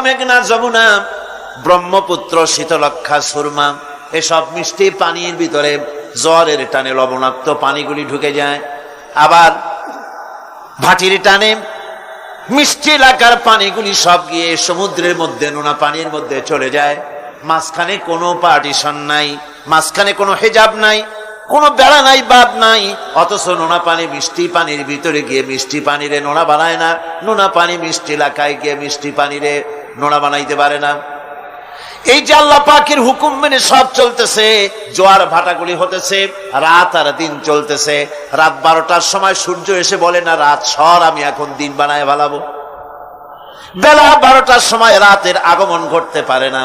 মেঘনা, যমুনা, ব্রহ্মপুত্র, শীতলক্ষা, সুরমা, এসব মিষ্টি পানির ভিতরে জ্বরের টানে লবণাক্ত পানিগুলি ঢুকে যায়। আবার ভাটির টানে মিষ্টি এলাকার পানিগুলি সব গিয়ে সমুদ্রের মধ্যে, নোনা পানির মধ্যে চলে যায়। মাঝখানে কোনো পার্টিশন নাই, মাঝখানে কোনো হেজাব নাই, কোনো বেড়া নাই, বাদ নাই। অথচ নোনা পানি মিষ্টি পানির ভিতরে গিয়ে মিষ্টি পানিরে নোনা বানায় না, নোনা পানি মিষ্টি এলাকায় গিয়ে মিষ্টি পানিরে নোনা বানাইতে পারে না। এই যে আল্লাহ পাকের হুকুম মেনে সব চলতেছে, জোয়ার ভাটাগুলি হতেছে, রাত আর দিন চলতেছে। রাত 12টার সময় সূর্য এসে বলে না, রাত সর, আমি এখন দিন বানায় ভালাবো। বেলা 12টার সময় রাতের আগমন ঘটতে পারে না।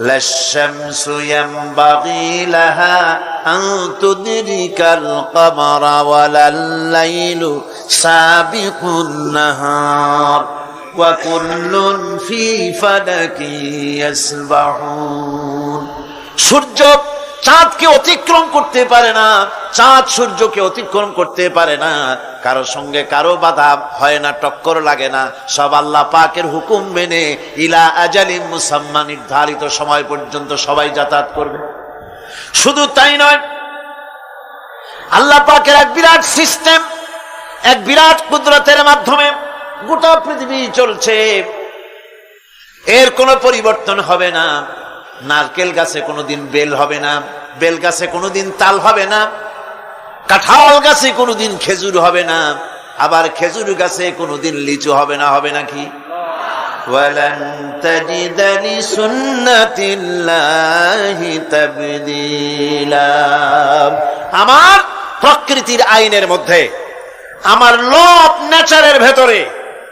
লা শামসু ইয়ামবাগি লাহা আন তুদরিকাল কমারা ওয়ালাল লাইলু সাবিকুন নাহার ওয়া কুল্লুন ফি ফালাকি ইয়াসবাহুন। সূর্য চাঁদকে অতিক্রম করতে পারে না, চাঁদ সূর্যকে অতিক্রম করতে পারে না। কারোর সঙ্গে কারো বাধা হয় না, টক্কর লাগে না। সব আল্লাহ পাকের হুকুম মেনে ইলা আজালিম মুসাম্মা, নির্ধারিত সময় পর্যন্ত সবাই যাতায়াত করবে। শুধু তাই নয়, আল্লাহ পাকের এক বিরাট সিস্টেম, এক বিরাট কুদরতের মাধ্যমে গোটা পৃথিবী চলছে। এর কোনো পরিবর্তন হবে না। নারকেল গাছে কোনোদিন বেল হবে না, বেল গাছে কোনোদিন তাল হবে না, কাঁঠাল গাছে কোনোদিন খেজুর হবে না, আবার খেজুর গাছে কোনোদিন লিচু হবে না। হবে নাকি? ওয়ালান তাজিদা লিসুন্নাতিল্লাহি তাবদীলা। আমার প্রকৃতির আইনের মধ্যে, আমার ল অফ নেচারের ভেতরে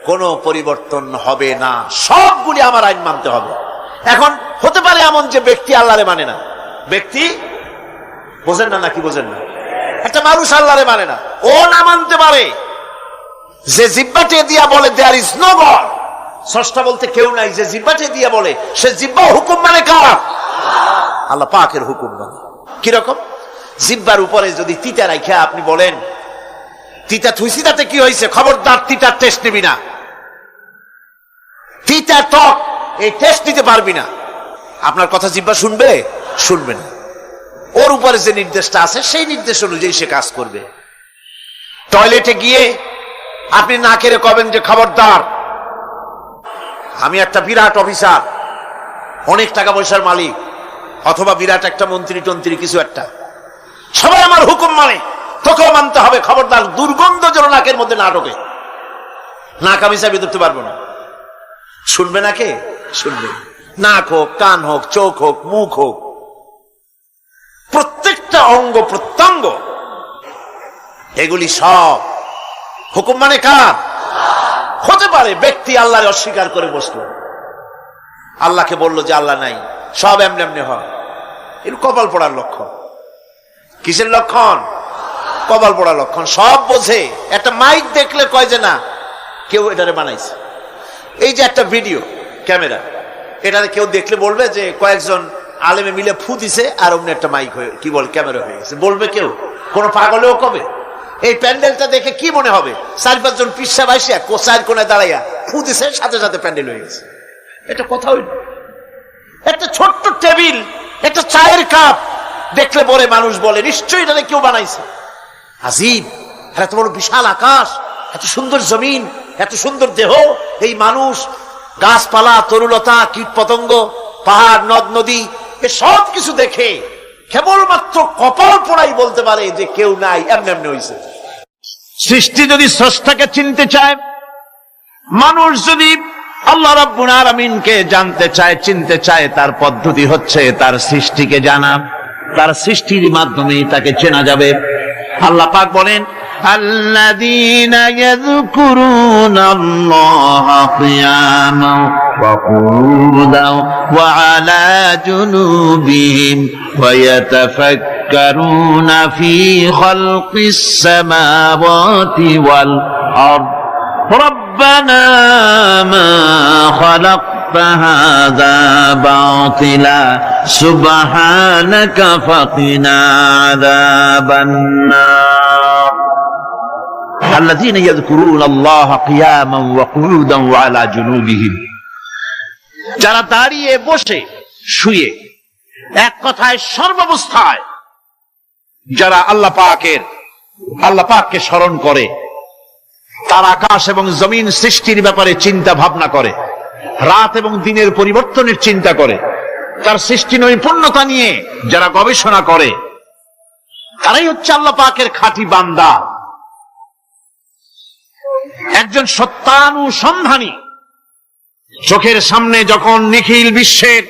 কোনো পরিবর্তন হবে না। সবগুলি আমার আইন মানতে হবে। এখন হতে পারে এমন যে ব্যক্তি আল্লাহরে মানে না, ব্যক্তি বোঝেন না নাকি বোঝেন না, একটা মানুষ আল্লাহরে মানে না, ও না মানতে পারে। যে জিহ্বাটে দিয়া বলে দেয়ার ইজ নো গড, স্রষ্টা বলতে কেউ নাই, যে জিহ্বাটে দিয়া বলে সে জিহ্বা হুকুম মানে কার? আল্লাহ পাকের হুকুম মানে। কিরকম? জিহ্বার উপরে যদি তিতা রাখা আপনি বলেন তিতা থুইছি, তাতে কি হয়েছে? খবরদার তিতার টেস্ট নিবি না, তিতা টক এই টেস্ট নিতে পারবি না। আপনার কথা জিহ্বা শুনবে? শুনবে না। ওর উপরে যে নির্দেশটা আছে সেই নির্দেশ অনুযায়ী সে কাজ করবে। টয়লেটে গিয়ে আপনি না কেড়ে কবেন যে খবরদার, আমি একটা বিরাট অফিসার, অনেক টাকা পয়সার মালিক, অথবা বিরাট একটা মন্ত্রী টন্ত্রী কিছু একটা, সবাই আমার হুকুম মানে, তোকেও মানতে হবে। খবরদার দুর্গন্ধ যেন নাকের মধ্যে না ঢোকে, নাক আমি চাবি ধরতে পারবো না। শুনবে না কে? শুনবে। নাক হোক, কান হোক, চোখ হোক, মুখ হোক, প্রত্যেকটা অঙ্গ প্রত্যঙ্গ, এগুলি সব হুকুম মানে কার? হতে পারে ব্যক্তি আল্লাহরে অস্বীকার করে বসলো, আল্লাহকে বললো যে আল্লাহ নাই, সব এমনি এমনি হয়। এর কপাল পড়ার লক্ষণ। কিসের লক্ষণ? কপাল পড়ার লক্ষণ। সব বোঝে। একটা মাইক দেখলে কয় যে না, কেউ এটারে বানাইছে। এই যে একটা ভিডিও ক্যামেরা, এটাতে কেউ দেখলে বলবে যে কয়েকজন আলেমে মিলে ফু দিছে আর অমনি একটা মাইক হয়ে কি বল ক্যামেরা হয়ে গেছে, বলবে কেউ? কোন পাগলেও কবে? এই প্যান্ডেলটা দেখে কি মনে হবে? 4-5 জন পিসা বাইসা কোচার কোণে দাঁড়াইয়া ফু দিছে, সাথে সাথে প্যান্ডেল হয়ে গেছে। এটা কথা হইল? একটা ছোট্ট টেবিল, একটা চায়ের কাপ দেখলে পরে মানুষ বলে নিশ্চয়ই এটা কেউ বানাইছে। আজীব! এত বড় বিশাল আকাশ, এত সুন্দর জমিন, এত সুন্দর দেহ, এই মানুষ, গাছপালা, তরুলতা, কীট পতঙ্গ, পাহাড়, নদ নদী, এ সব কিছু দেখে কেবলমাত্র কপাল পোড়াই বলতে পারে যে কেউ নাই, এমনি এমনি হয়েছে। সৃষ্টি যদি স্রষ্টাকে চিনতে চায়, মানুষ যদি আল্লাহ রাব্বুল আলামিনকে জানতে চায়, চিনতে চায়, তার পদ্ধতি হচ্ছে তার সৃষ্টিকে জানা। তার সৃষ্টির মাধ্যমে তাকে চেনা যাবে। আল্লাহ পাক বলেন, الذين يذكرون الله قياما وقعودا وعلى جنوبهم ويتفكرون في خلق السماوات والأرض ربنا ما خلقت هذا باطلا سبحانك فقنا عذاب النار الذين يذكرون الله قياما وقعودا وعلى جنوبهم যারা দাঁড়িয়ে বসে শুয়ে এক কথায় সর্বাবস্থায় যারা আল্লাহ পাককে স্মরণ করে, তার আকাশ এবং জমিন সৃষ্টির ব্যাপারে চিন্তা ভাবনা করে, রাত এবং দিনের পরিবর্তনের চিন্তা করে, তার সৃষ্টি নৈপুণ্যতা নিয়ে যারা গবেষণা করে, তারাই হচ্ছে আল্লাহ পাকের খাঁটি বান্দা। একজন সত্যানুসন্ধানী চোখের সামনে যখন নিখিল বিশ্বের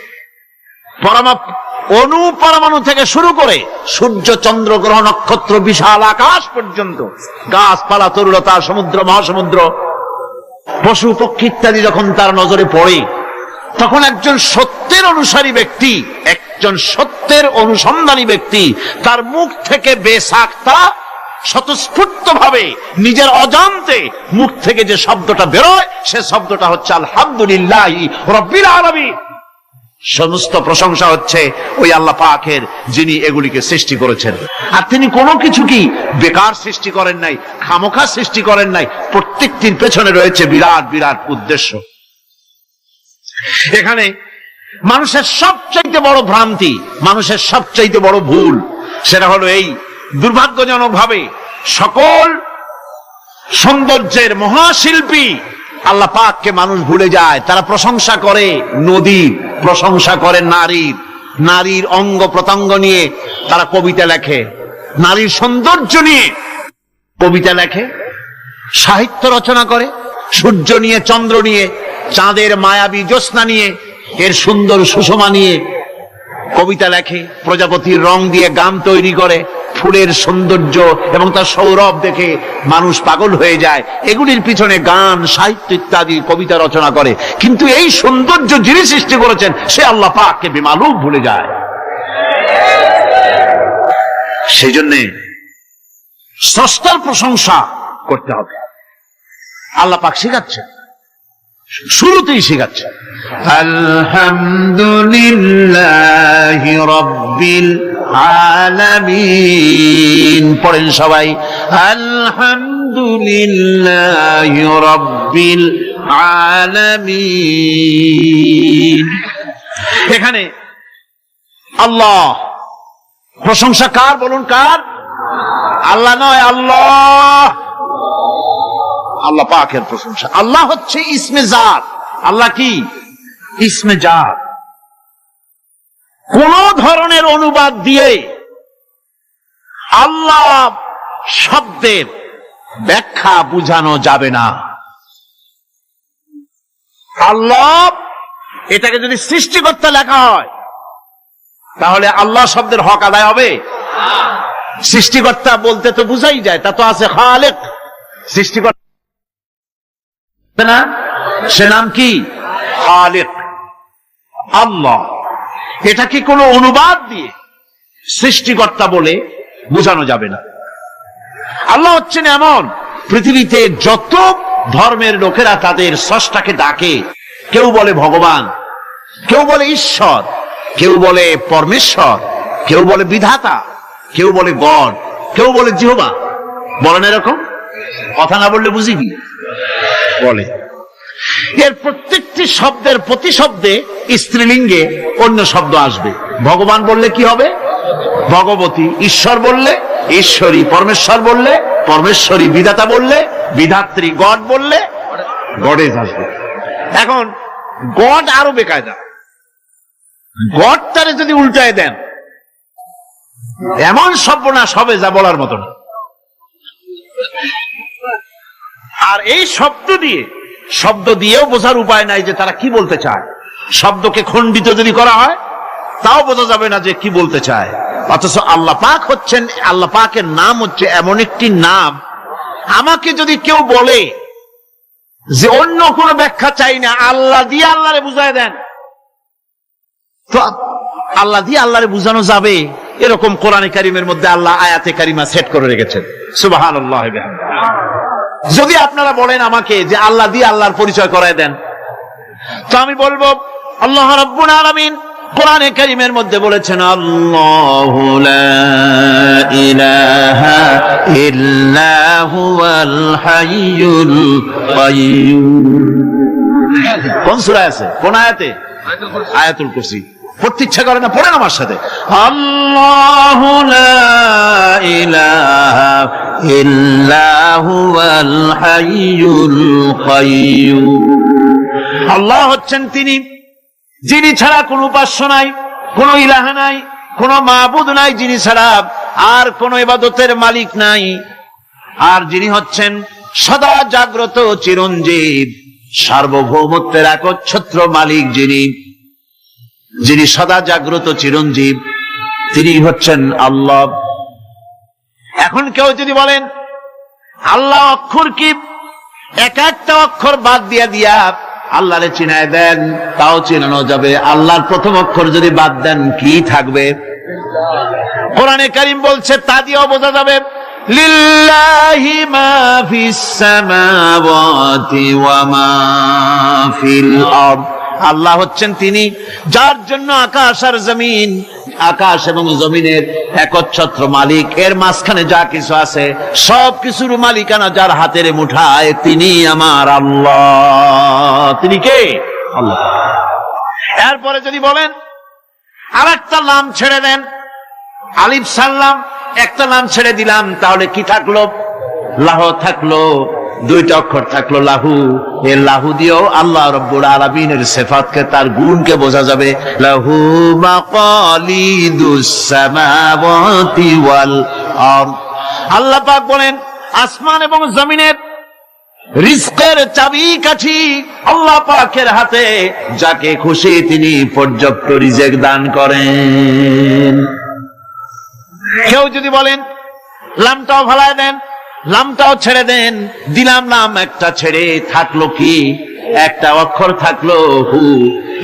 অনুপরমাণু থেকে শুরু করে সূর্য, চন্দ্র, গ্রহ, নক্ষত্র, বিশাল আকাশ পর্যন্ত, গাছপালা, তরুলতা, সমুদ্র, মহাসমুদ্র, পশু পক্ষী ইত্যাদি যখন তার নজরে পড়ে, তখন একজন সত্যের অনুসারী ব্যক্তি, একজন সত্যের অনুসন্ধানী ব্যক্তি তার মুখ থেকে বেসাক্তা স্বতঃস্ফূর্ত ভাবে নিজের অজান্তে মুখ থেকে যে শব্দটা বেরোয়, সে শব্দটা হচ্ছে আলহামদুলিল্লাহি রাব্বিল আলামিন। সমস্ত প্রশংসা হচ্ছে ওই আল্লাহ পাকের, যিনি এগুলিকে সৃষ্টি করেছেন। আর তিনি কোনো কিছু কি বেকার সৃষ্টি করেন নাই, খামোখা সৃষ্টি করেন নাই। প্রত্যেকটির পেছনে রয়েছে বিরাট বিরাট উদ্দেশ্য। এখানে মানুষের সবচাইতে বড় ভ্রান্তি, মানুষের সবচাইতে বড় ভুল, সেটা হলো এই, দুর্ভাগ্যজনক ভাবে সকল সৌন্দর্যের মহাশিল্পী আল্লাহ পাককে মানুষ ভুলে যায়। তারা প্রশংসা করে নদীর, প্রশংসা করে নারীর, নারীর অঙ্গ প্রত্যঙ্গ নিয়ে তারা কবিতা লেখে, নারীর সৌন্দর্য নিয়ে কবিতা লেখে, সাহিত্য রচনা করে, সূর্য নিয়ে, চন্দ্র নিয়ে, চাঁদের মায়াবী জ্যোৎস্না নিয়ে, এর সুন্দর সুষমা নিয়ে কবিতা লেখে, প্রজাপতির রং দিয়ে গান তৈরি করে, ফুলের সৌন্দর্য এবং তার সৌরভ দেখে মানুষ পাগল হয়ে যায়। এগুলির পিছনে গান, সাহিত্য ইত্যাদি কবিতা রচনা করে। কিন্তু এই সৌন্দর্য যিনি সৃষ্টি করেছেন সে আল্লাহ পাককে বেমালুম ভুলে যায়। সেই জন্যে স্রষ্টার প্রশংসা করতে হবে। আল্লাহ পাক শেখাচ্ছেন, শুরুতেই শেখাচ্ছেন আলহামদুলিল্লাহি রাব্বিল আলামিন। পড়েন সবাই, আলহামদুলিল্লাহি রাব্বিল আলামিন। এখানে আল্লাহ, প্রশংসা কার বলুন, কার? আল্লাহ নয়, আল্লাহ, আল্লাহ পাকের প্রশংসা। আল্লাহ হচ্ছে ইসমে জাত। আল্লাহ কি? ইসমে জাত। কোন ধরনের অনুবাদ দিয়ে আল্লাহ শব্দের ব্যাখ্যা বুঝানো যাবে না। আল্লাহ এটাকে যদি সৃষ্টিকর্তা লেখা হয় তাহলে আল্লাহ শব্দের হক আদায় হবে? সৃষ্টিকর্তা বলতে তো বুঝাই যায়, তা তো আছে খালেক, সৃষ্টিকর্তা না, সে নাম কি? খালেক, আল্লাহ। এটা কি কোনো অনুবাদ দিয়ে সৃষ্টিকর্তা বলে বোঝানো যাবে না। আল্লাহ হচ্ছেন এমন, পৃথিবীতে যত ধর্মের লোকেরা তাদের স্রষ্টাকে ডাকে, কেউ বলে ভগবান, কেউ বলে ঈশ্বর, কেউ বলে পরমেশ্বর, কেউ বলে বিধাতা, কেউ বলে গড, কেউ বলে জিহোবা। বলেন এরকম? কথা না বললে বুঝি কি বলে। এর প্রত্যেকটি শব্দের প্রতি শব্দে স্ত্রীলিঙ্গে অন্য শব্দ আসবে। ভগবান বললে কি হবে? ভগবতী। ঈশ্বর বললে ঈশ্বরী। পরমেশ্বর বললে পরমেশ্বরী। বিধাতা বললে বিধাত্রী। গড বললে গডেস আসবে। এখন গড আরো বেকায়দা। গডটারে যদি উল্টায় দেন এমন সর্বনাশ হবে যা বলার মতো না। আর এই শব্দ দিয়েও বোঝার উপায় নাই যে তারা কি বলতে চায়। শব্দকে খণ্ডিত যদি করা হয় তাও বোঝা যাবে না যে কি বলতে চায়। অথচ আল্লাহ পাক হচ্ছেন, আল্লাহ পাকের নাম হচ্ছে এমন একটি নাম, আমাকে যদি কেউ বলে যে অন্য কোন ব্যাখ্যা চাই না, আল্লাহ দিয়ে আল্লাহরে বুঝায় দেন, তো আল্লাহ দিয়ে আল্লাহরে বুঝানো যাবে। এরকম কোরআনে কারিমের মধ্যে আল্লাহ আয়াতে কারিমা সেট করে রেখেছেন। সুবহানাল্লাহ। যদি আপনারা বলেন আমাকে যে আল্লাহ দিয়ে আল্লাহর পরিচয় করায় দেন, তো আমি বলবো আল্লাহ রাব্বুল আলামিন কোরআনে কারিমের মধ্যে বলেছেন, আল্লাহু লা ইলাহা ইল্লা হুয়াল হাইয়ুল কাইয়্যুম। কোন সূরা আছে? কোন আয়াতে? আয়াতুল কুরসি পড়তে ইচ্ছা করে না? পড়েন আমার সাথে, আল্লাহু লা ইলাহা ইল্লা হুয়াল হাইয়ুল কাইয়্যুম। আল্লাহ হচ্ছেন তিনি যিনি ছাড়া কোন উপাস্য নাই, কোন ইলাহ নাই, কোন মাবুদ নাই যিনি ছাড়া, আর কোন ইবাদতের মালিক নাই, আর যিনি হচ্ছেন সদা জাগ্রত চিরঞ্জীব, সার্বভৌমত্বের একচ্ছত্র মালিক, যিনি সদা জাগ্রত চিরঞ্জীব, তিনি হচ্ছেন আল্লাহ। এখন কেউ যদি বলেন আল্লাহ অক্ষর কি, এক একটা অক্ষর বাদ দিয়া আল্লাহরে চিনায় দেন, তাও চিনানো যাবে। আল্লাহর প্রথম অক্ষর যদি বাদ দেন কি থাকবে? কোরআনে কারীম বলছে তা দিয়েও বোঝা যাবে, লিল্লাহি মা ফিস সামাওয়াতি ওয়া মা ফিল আরদ। আল্লাহ হচ্ছেন তিনি যার জন্য আকাশ আর জমিন, আকাশ এবং জমিনের একচ্ছত্র মালিক। এর মাঝখানে যা কিছু আছে সব কিছুর মালিকানা যার হাতের মুঠায়, তিনি আমার আল্লাহ। তিনি কে? আল্লাহ। এরপরে যদি বলেন আর একটা নাম ছেড়ে দেন, আলিফ সাল্লাম একটা নাম ছেড়ে দিলাম, তাহলে কি থাকলো? লাহ থাকলো, দুইটা অক্ষর থাকলো লাহু। এই লাহু দিয়েও আল্লাহ রাব্বুল আলামিনের সিফাতকে, তার গুণকে বোঝা যাবে। লাহু মাকালিদুস সামাওয়াতি ওয়াল আরদ। আল্লাহ পাক বলেন আসমান এবং জমিনের রিজকের চাবিকাঠি আল্লাহ পাকের হাতে, যাকে খুশি তিনি পর্যাপ্ত রিজেক দান করেন। কেউ যদি বলেন লামটাও ভালায় দেন, লামটাও ছেড়ে দেন, দিলাম নাম একটা ছেড়ে, থাকলো কি? একটা অক্ষর থাকলো হু।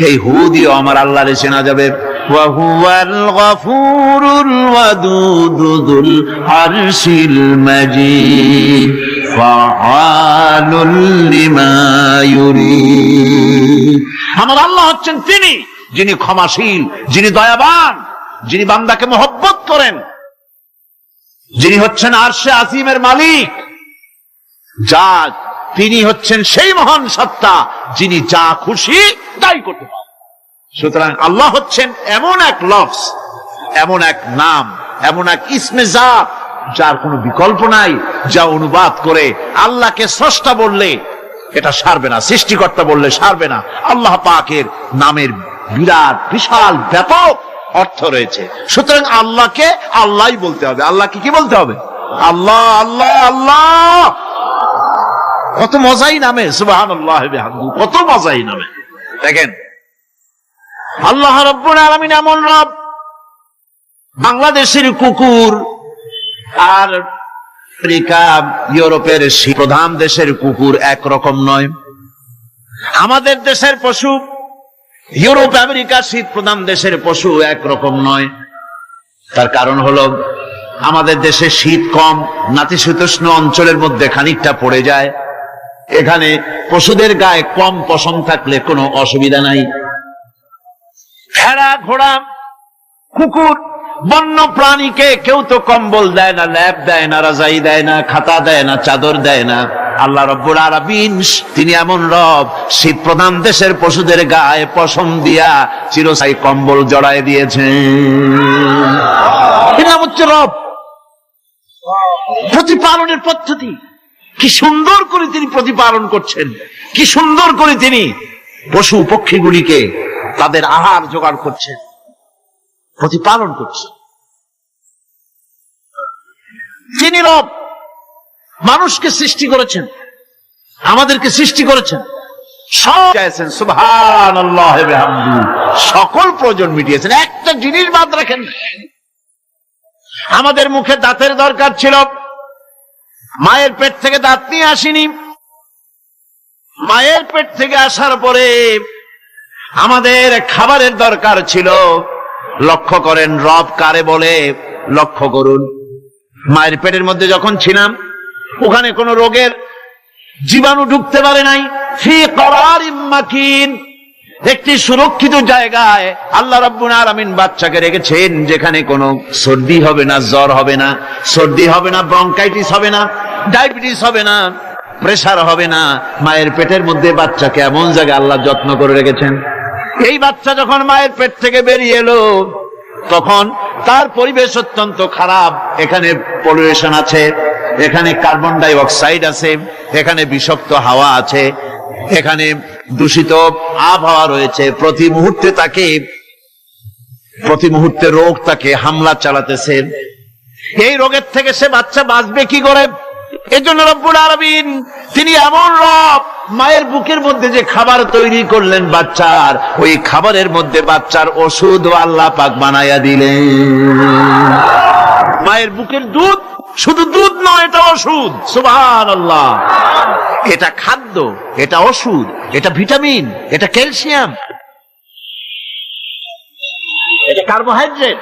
এই হু দিয়ে আমার আল্লাহরে চেনা যাবে। ওয়া হুয়াল গফুরুল ওয়াদুদু যুল আরশিল মাজিদ ফাআলুল লিমা ইউরিদ। আমার আল্লাহ হচ্ছেন তিনি যিনি ক্ষমাশীল, যিনি দয়াবান, যিনি বান্দাকে মহব্বত করেন, যিনি হচ্ছেন আরশে আজিমের মালিক, তিনি হচ্ছেন সেই মহান সত্তা যিনি যা খুশি তাই করতে পারেন। সুতরাং আল্লাহ হচ্ছেন এমন এক লফজ, এমন এক নাম, এমন এক ইসমে জাত যার কোনো বিকল্প নাই, যা অনুবাদ করে আল্লাহকে স্রষ্টা বললে এটা সারবে না, সৃষ্টিকর্তা বললে সারবে না। আল্লাহ পাকের নামের বিরাট বিশাল ব্যাপক অর্থ রয়েছে। সুতরাং আল্লাহকে আল্লাহই বলতে হবে। আল্লাহকে কি বলতে হবে? আল্লাহ আল্লাহ আল্লাহ। কত মজাই নামে, সুবহানাল্লাহ বিহামদিহি, কত মজাই নামে। দেখেন আল্লাহ রাব্বুল আলামিন এমন রব। বাংলাদেশের কুকুর আর আমেরিকা ইউরোপের প্রধান দেশের কুকুর একরকম নয়। আমাদের দেশের পশু ইউরোপ আমেরিকা শীত প্রধান দেশের পশু একরকম নয়। তার কারণ হলো আমাদের দেশে শীত কম, নাতিশীতোষ্ণ অঞ্চলের মধ্যে খানিকটা পড়ে যায়। এখানে পশুদের গায়ে কম পশম থাকলে কোনো অসুবিধা নাই। ভেড়া, ঘোড়া, কুকুর, বন্য প্রাণীকে কেউ তো কম্বল দেয় না, ল্যাপ দেয় না, রাজাই দেয় না, খাতা দেয় না, চাদর দেয় না। আল্লাহ রাব্বুল আলামিন তিনি এমন রব, শীত প্রধান দেশের পশুদের গায়ে পশম দিয়া চিরস্থায়ী কম্বল জড়ায় দিয়েছেন। এটা হচ্ছে রব। প্রতিপালনের পদ্ধতি কি সুন্দর করে তিনি প্রতিপালন করছেন, কি সুন্দর করে তিনি পশু পক্ষীগুলিকে তাদের আহার জোগাড় করছেন, প্রতিপালন করছেন। তিনি রব, মানুষকে সৃষ্টি করেছেন, আমাদেরকে সৃষ্টি করেছেন, সব চাইছেন। সুবহানাল্লাহ ওয়া বিহামদিহি, সকল প্রয়োজন মিটিয়েছেন, একটা জিনিস বাদ রাখেন। আমাদের মুখে দাঁতের দরকার ছিল, মায়ের পেট থেকে দাঁত নিয়ে আসিনি। মায়ের পেট থেকে আসার পরে আমাদের খাবারের দরকার ছিল। লক্ষ্য করেন রব কারে বলে, লক্ষ্য করুন। মায়ের পেটের মধ্যে যখন ছিলাম ওখানে কোন রোগের জীবাণু ঢুকতে পারে নাই। ফি করারিম মাকিন, একটি সুরক্ষিত জায়গায় আল্লাহ রাব্বুল আলামিন বাচ্চাকে রেখেছেন, যেখানে কোনো সর্দি হবে না, জ্বর হবে না, সর্দি হবে না, ব্রঙ্কাইটিস হবে না, ডায়াবেটিস হবে না, প্রেসার হবে না। মায়ের পেটের মধ্যে বাচ্চাকে এমন জায়গায় আল্লাহ যত্ন করে রেখেছেন। এই বাচ্চা যখন মায়ের পেট থেকে বেরিয়ে এলো তখন তার পরিবেশ অত্যন্ত খারাপ। এখানে পলিউশন আছে, এখানে কার্বন ডাই অক্সাইড আছে, এখানে বিষাক্ত হাওয়া আছে, এখানে দূষিত আবহাওয়া রয়েছে। প্রতি মুহূর্তে রোগ তাকে হামলা চালাতেছে। এই রোগের থেকে সে বাচ্চা বাঁচবে কি করে? এজন্য রব্বুল আলামিন তিনি এমন রব, মায়ের বুকের মধ্যে যে খাবার তৈরি করলেন বাচ্চার, ওই খাবারের মধ্যে বাচ্চার ওষুধ আল্লাহ পাক বানায়া দিলেন। মায়ের বুকের দুধ শুধু দুধ নয়, এটা ওষুধ। সুবহানাল্লাহ। এটা খাদ্য, এটা ওষুধ, এটা ভিটামিন, এটা ক্যালসিয়াম, এটা কার্বোহাইড্রেট,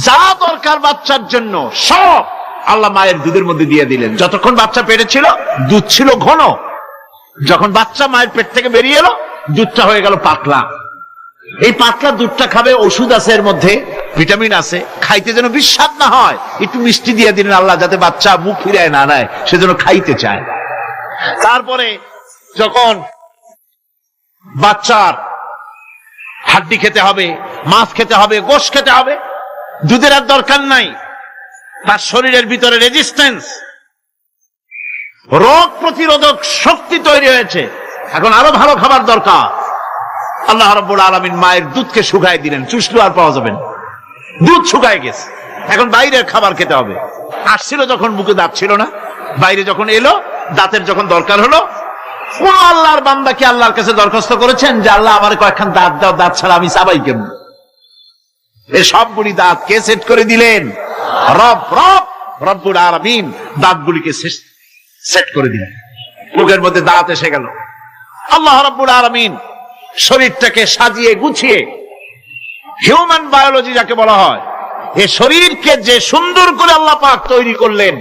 যা দরকার বাচ্চার জন্য সব আল্লাহ মায়ের দুধের মধ্যে দিয়ে দিলেন। যতক্ষণ বাচ্চা পেটে ছিল দুধ ছিল ঘন, যখন বাচ্চা মায়ের পেট থেকে বেরিয়ে এলো দুধটা হয়ে গেল পাতলা। এই পাতলা দুধটা খাবে, ওষুধ আছে এর মধ্যে, ভিটামিন আছে, খাইতে যেন বিস্বাদ না হয় একটু মিষ্টি দিয়ে দিলেন আল্লাহ, যাতে বাচ্চা মুখ ফিরায় না নেয়, সেজন্য খাইতে চায়। তারপরে যখন বাচ্চার হাড্ডি খেতে হবে, মাছ খেতে হবে, গোশ খেতে হবে, দুধের আর দরকার নাই। তার শরীরের ভিতরে রেজিস্ট্যান্স, রোগ প্রতিরোধক শক্তি তৈরি হয়েছে। এখন আরো ভালো খাবার দরকার। আল্লাহ রাব্বুল আলামিন মায়ের দুধকে শুকায় দিলেন, চুষলু আর পাওয়া যাবে না, দুধ শুকায় গেছে। এখন বাইরের খাবার খেতে হবে। আসছিল যখন মুখে দাঁত ছিল না, বাইরে যখন এলো দাঁতের যখন দরকার হলো, কোন আল্লাহর বান্দা কি আল্লাহর কাছে দরখাস্ত করেছেন যে আল্লাহ আমার কয়েকখান দাঁত দাও, দাঁত ছাড়া আমি চাবাই কেমন? এই সবগুলি দাঁত কে সেট করে দিলেন? রব্বুল আলামিন দাঁতগুলিকে সেট করে দিলেন। মুখের মধ্যে দাঁত এসে গেল। আল্লাহ রব্বুল আলামিন শরীরটাকে সাজিয়ে গুছিয়ে, হিউম্যান বায়োলজি যাকে বলা হয়, এই শরীরকে যে সুন্দর করে আল্লাহ পাক তৈরি করলেন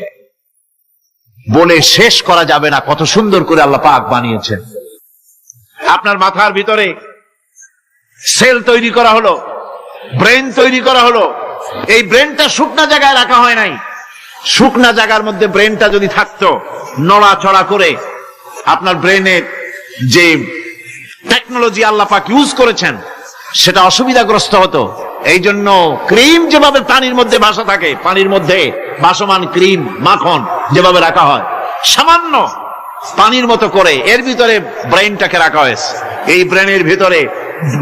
বলে শেষ করা যাবে না। কত সুন্দর করে আল্লাহ পাক বানিয়েছেন। আপনার মাথার ভিতরে সেল তৈরি করা হলো, ব্রেন তৈরি করা হলো। এই ব্রেনটা শুকনা জায়গায় রাখা হয় নাই। শুকনা জায়গার মধ্যে ব্রেনটা যদি থাকতো, নড়াচড়া করে আপনার ব্রেনের যে টেকনোলজি আল্লাহ পাক ইউজ করেছেন সেটা অসুবিধাগ্রস্ত হতো। এই জন্য ক্রিম যেভাবে পানির মধ্যে ভাসা থাকে, পানির মধ্যে ভাসমান ক্রিম মাখন যেভাবে রাখা হয়, সামান্য পানির মতো করে এর ভিতরে ব্রেনটাকে রাখা হয়েছে। এই ব্রেনের ভিতরে,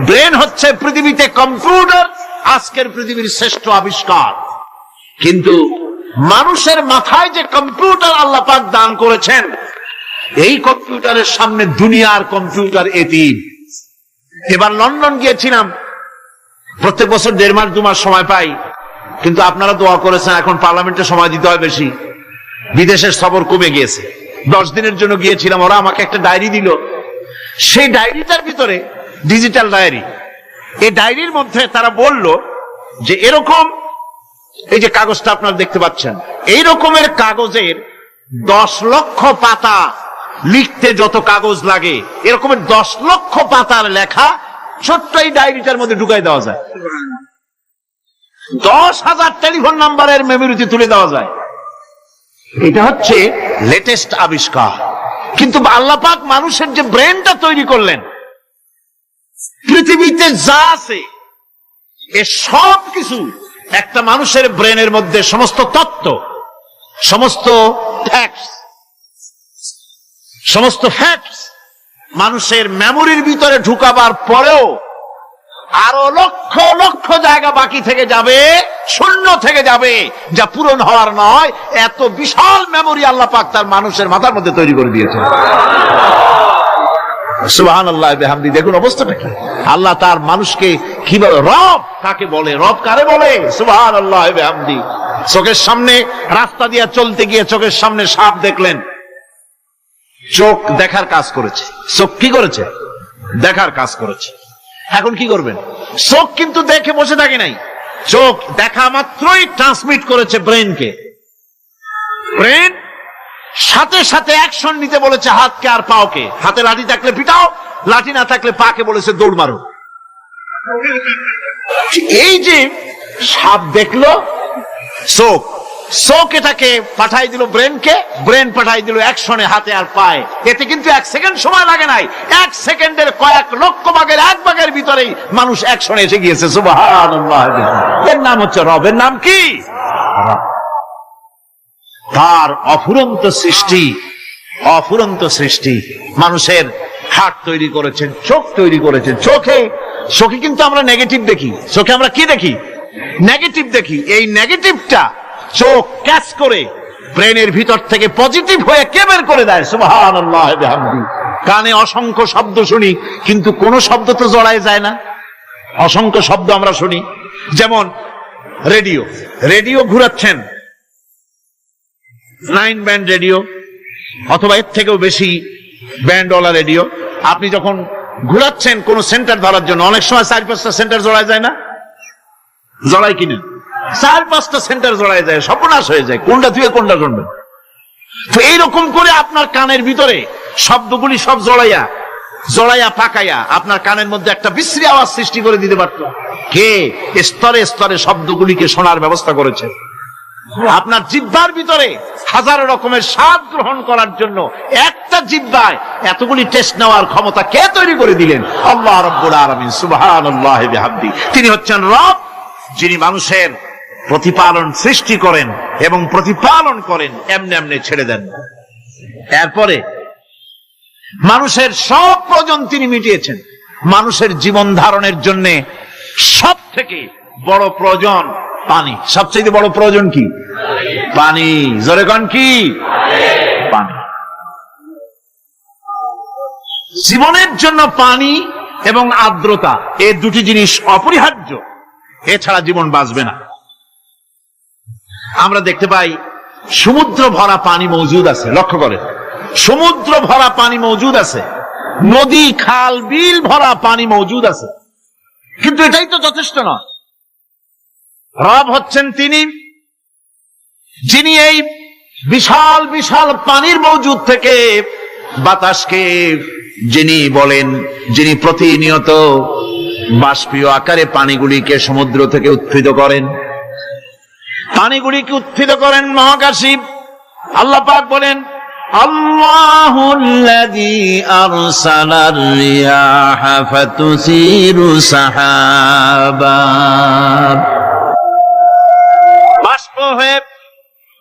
ব্রেন হচ্ছে পৃথিবীতে কম্পিউটার, আজকের পৃথিবীর শ্রেষ্ঠ আবিষ্কার। কিন্তু মানুষের মাথায় যে কম্পিউটার আল্লাহ পাক দান করেছেন, এই কম্পিউটারের সামনে দুনিয়ার কম্পিউটার এতিম। এবার লন্ডন গিয়েছিলাম, প্রত্যেক বছর 1.5 মাস 2 মাস সময় পাই, কিন্তু আপনারা দোয়া করেছেন এখন পার্লামেন্টে সময় দিতে হয় বেশি। বিদেশের সফর কমে গিয়েছে। 10 দিনের জন্য গিয়েছিলাম। ওরা আমাকে একটা ডায়েরি দিল। সেই ডায়েরিটার ভিতরে, ডিজিটাল ডায়েরি, এই ডায়েরির মধ্যে তারা বলল যে এরকম, এই যে কাগজটা আপনারা দেখতে পাচ্ছেন, এই রকমের কাগজের 10 লক্ষ পাতা লিখতে যত কাগজ লাগে, এরকমের 10 লক্ষ পাতার লেখা ছোট্ট এই ডায়েরিটার মধ্যে ঢুকাই দেওয়া যায়। 10,000 টেলিফোন নাম্বারের মেমোরিতে তুলে দেওয়া যায়। এটা হচ্ছে লেটেস্ট আবিষ্কার। কিন্তু আল্লাহ পাক মানুষের যে ব্রেনটা তৈরি করলেন, পৃথিবীতে যা আছে এ সব কিছু একটা মানুষের ব্রেনের মধ্যে, সমস্ত তত্ত্ব, সমস্ত ফ্যাক্টস মানুষের মেমোরির ভিতরে ঢুকাবার পরেও আরো লক্ষ লক্ষ জায়গা বাকি থেকে যাবে, শূন্য থেকে যাবে, যা পূরণ হওয়ার নয়। এত বিশাল মেমোরি আল্লাহ পাক তার মানুষের মাথার মধ্যে তৈরি করে দিয়েছেন। সুবহানাল্লাহ বিহামদি। দেখুন অবস্থাটা কি। আল্লাহ তার মানুষকে কিভাবে, রব কাকে বলে, রব কারে বলে, সুবহানাল্লাহ বিহামদি। চোখের সামনে রাস্তা দিয়ে চলতে গিয়ে চোখের সামনে সাপ দেখলেন, চোখ দেখার কাজ করেছে। চোখ কি করেছে? দেখার কাজ করেছে। এখন কি করবেন? চোখ কিন্তু দেখে বসে থাকে নাই, চোখ দেখা মাত্রই ট্রান্সমিট করেছে ব্রেনকে। ব্রেন সাথে সাথে অ্যাকশন নিতে বলেছে হাতকে আর পাওকে। হাতে লাঠি থাকলে পিটাও, লাঠি না থাকলে পাকে বলেছে দৌড় মারো। এই যে সাপ দেখলো, চোখ চোখ এটাকে পাঠাই দিল ব্রেনকে, ব্রেন পাঠাই দিল অ্যাকশনে হাতে আর পায়ে। এতে কিন্তু 1 সেকেন্ড সময় লাগে নাই, 1 সেকেন্ডের কয়েক লক্ষ ভাগের 1 ভাগের ভিতরেই মানুষ অ্যাকশনে এসে গিয়েছে। সুবহানাল্লাহ। এর নাম হচ্ছে রবের নাম কি? তার অফুরন্ত সৃষ্টি, অফুরন্ত সৃষ্টি। মানুষের হার্ট তৈরি করেছেন, চোখ তৈরি করেছেন। চোখে কিন্তু আমরা নেগেটিভ দেখি, চোখে আমরা কি দেখি? নেগেটিভ দেখি। এই নেগেটিভটা চোখ ক্যাচ করে ব্রেনের ভিতর থেকে পজিটিভ হয়ে কে বের করে দেয়? সুবহানাল্লাহ ওয়া বিহামদি। কানে অসংখ্য শব্দ শুনি, কিন্তু কোন শব্দ তো জড়ায় যায় না। অসংখ্য শব্দ আমরা শুনি, যেমন রেডিও। রেডিও ঘুরাচ্ছেন, 9 ব্যান্ড রেডিও অথবা এর থেকেও বেশি ব্যান্ডওয়ালা রেডিও। আপনি যখন ঘুরাচ্ছেন কোন সেন্টার ধরার জন্য, অনেক সময় 4-5টা সেন্টার জড়ায় যায় না? জড়ায় কিনা? 4-5টা সেন্টার জড়ায় যায়, সর্বনাশ হয়ে যায়, কোনটা থেকে কোনটা শুনবে। তো এইরকম করে আপনার কানের ভিতরে শব্দগুলি সব জড়াইয়া পাকাইয়া আপনার কানের মধ্যে একটা বিশ্রী আওয়াজ সৃষ্টি করে দিতে পারত। কে? স্তরে স্তরে শব্দগুলিকে শোনার ব্যবস্থা করেছে। আপনার জিহ্বার ভিতরে হাজারো রকমের স্বাদ গ্রহণ করার জন্য একটা জিহ্বায় এতগুলি টেস্ট নেওয়ার ক্ষমতা কে তৈরি করে দিলেন? আল্লাহ রাব্বুল আলামিন। সুবহানাল্লাহ ওয়া বিহামদি। তিনি হচ্ছেন রব, যিনি মানুষের প্রতিপালন সৃষ্টি করেন এবং প্রতিপালন করেন, এমনি এমনি ছেড়ে দেন। এরপরে মানুষের সব প্রয়োজন তিনি মিটিয়েছেন। মানুষের জীবন ধারণের জন্য সব থেকে বড় প্রয়োজন পানি। সবচেয়ে বড় প্রয়োজন কি? পানি। জোরে কোন কি? পানি। জীবনের জন্য পানি এবং আর্দ্রতা, এই দুটি জিনিস অপরিহার্য, এছাড়া জীবন বাঁচবে না। আমরা দেখতে পাই সমুদ্র ভরা পানি মজুদ আছে, লক্ষ্য করেন, সমুদ্র ভরা পানি মজুদ আছে, নদী খাল বিল ভরা পানি মজুদ আছে, কিন্তু এটাই তো যথেষ্ট নয়। রব হচ্ছেন তিনি, যিনি এই বিশাল বিশাল পানির মজুদ থেকে বাতাসকে যিনি বলেন, যিনি প্রতিনিয়ত বাষ্পীয় আকারে পানিগুলিকে সমুদ্র থেকে উত্থিত করেন, পানিগুলিকে উত্থিত করেন মহাকাশে। আল্লাহ পাক বলেন, আল্লাহুল্লাযী আরসালার রিয়াহা ফাতুসিরু সাহাবা। বাষ্প হয়ে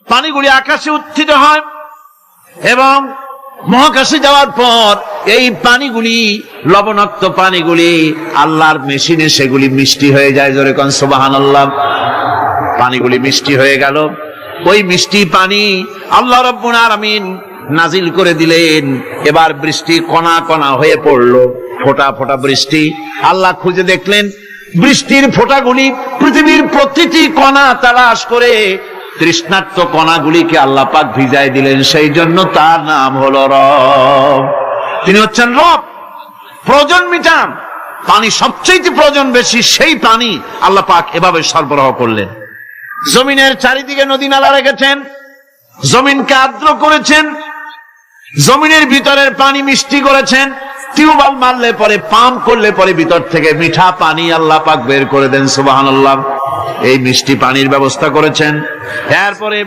পানিগুলি আকাশে উত্থিত হয় এবং মহাকাশে যাওয়ার পর এই পানিগুলি, লবণাক্ত পানিগুলি আল্লাহর মেশিনে সেগুলি মিষ্টি হয়ে যায়। জোরে কোন সুবহানাল্লাহ। পানিগুলি মিষ্টি হয়ে গেল। ওই মিষ্টি পানি আল্লাহ রাব্বুল আলামিন নাজিল করে দিলেন। এবার বৃষ্টি কণা কণা হয়ে পড়লো, ফোঁটা ফোঁটা বৃষ্টি। আল্লাহ খুঁজে দেখলেন বৃষ্টির ফোঁটাগুলি পৃথিবীর প্রতিটি কণা তালাশ করে তৃষ্ণার্ত কণাগুলিকে আল্লাহ পাক ভিজায় দিলেন। সেই জন্য তার নাম হলো রব। তিনি হচ্ছেন রব, প্রয়োজন মিটান। পানি সবচেয়ে প্রয়োজন বেশি, সেই পানি আল্লাহ পাক এভাবে সরবরাহ করলেন। জমিনের চারিদিকে নদী নালা রেখেছেন, জমিনকে আর্দ্র করেছেন, জমিনের ভিতরের পানি মিষ্টি করেছেন। টিউবওয়েল মারলে পরে, পাম্প করলে পরে ভিতর থেকে মিঠা পানি আল্লাহ পাক বের করে দেন। সুবহানাল্লাহ। এই মিষ্টি পানির ব্যবস্থা করেছেন। এরপরে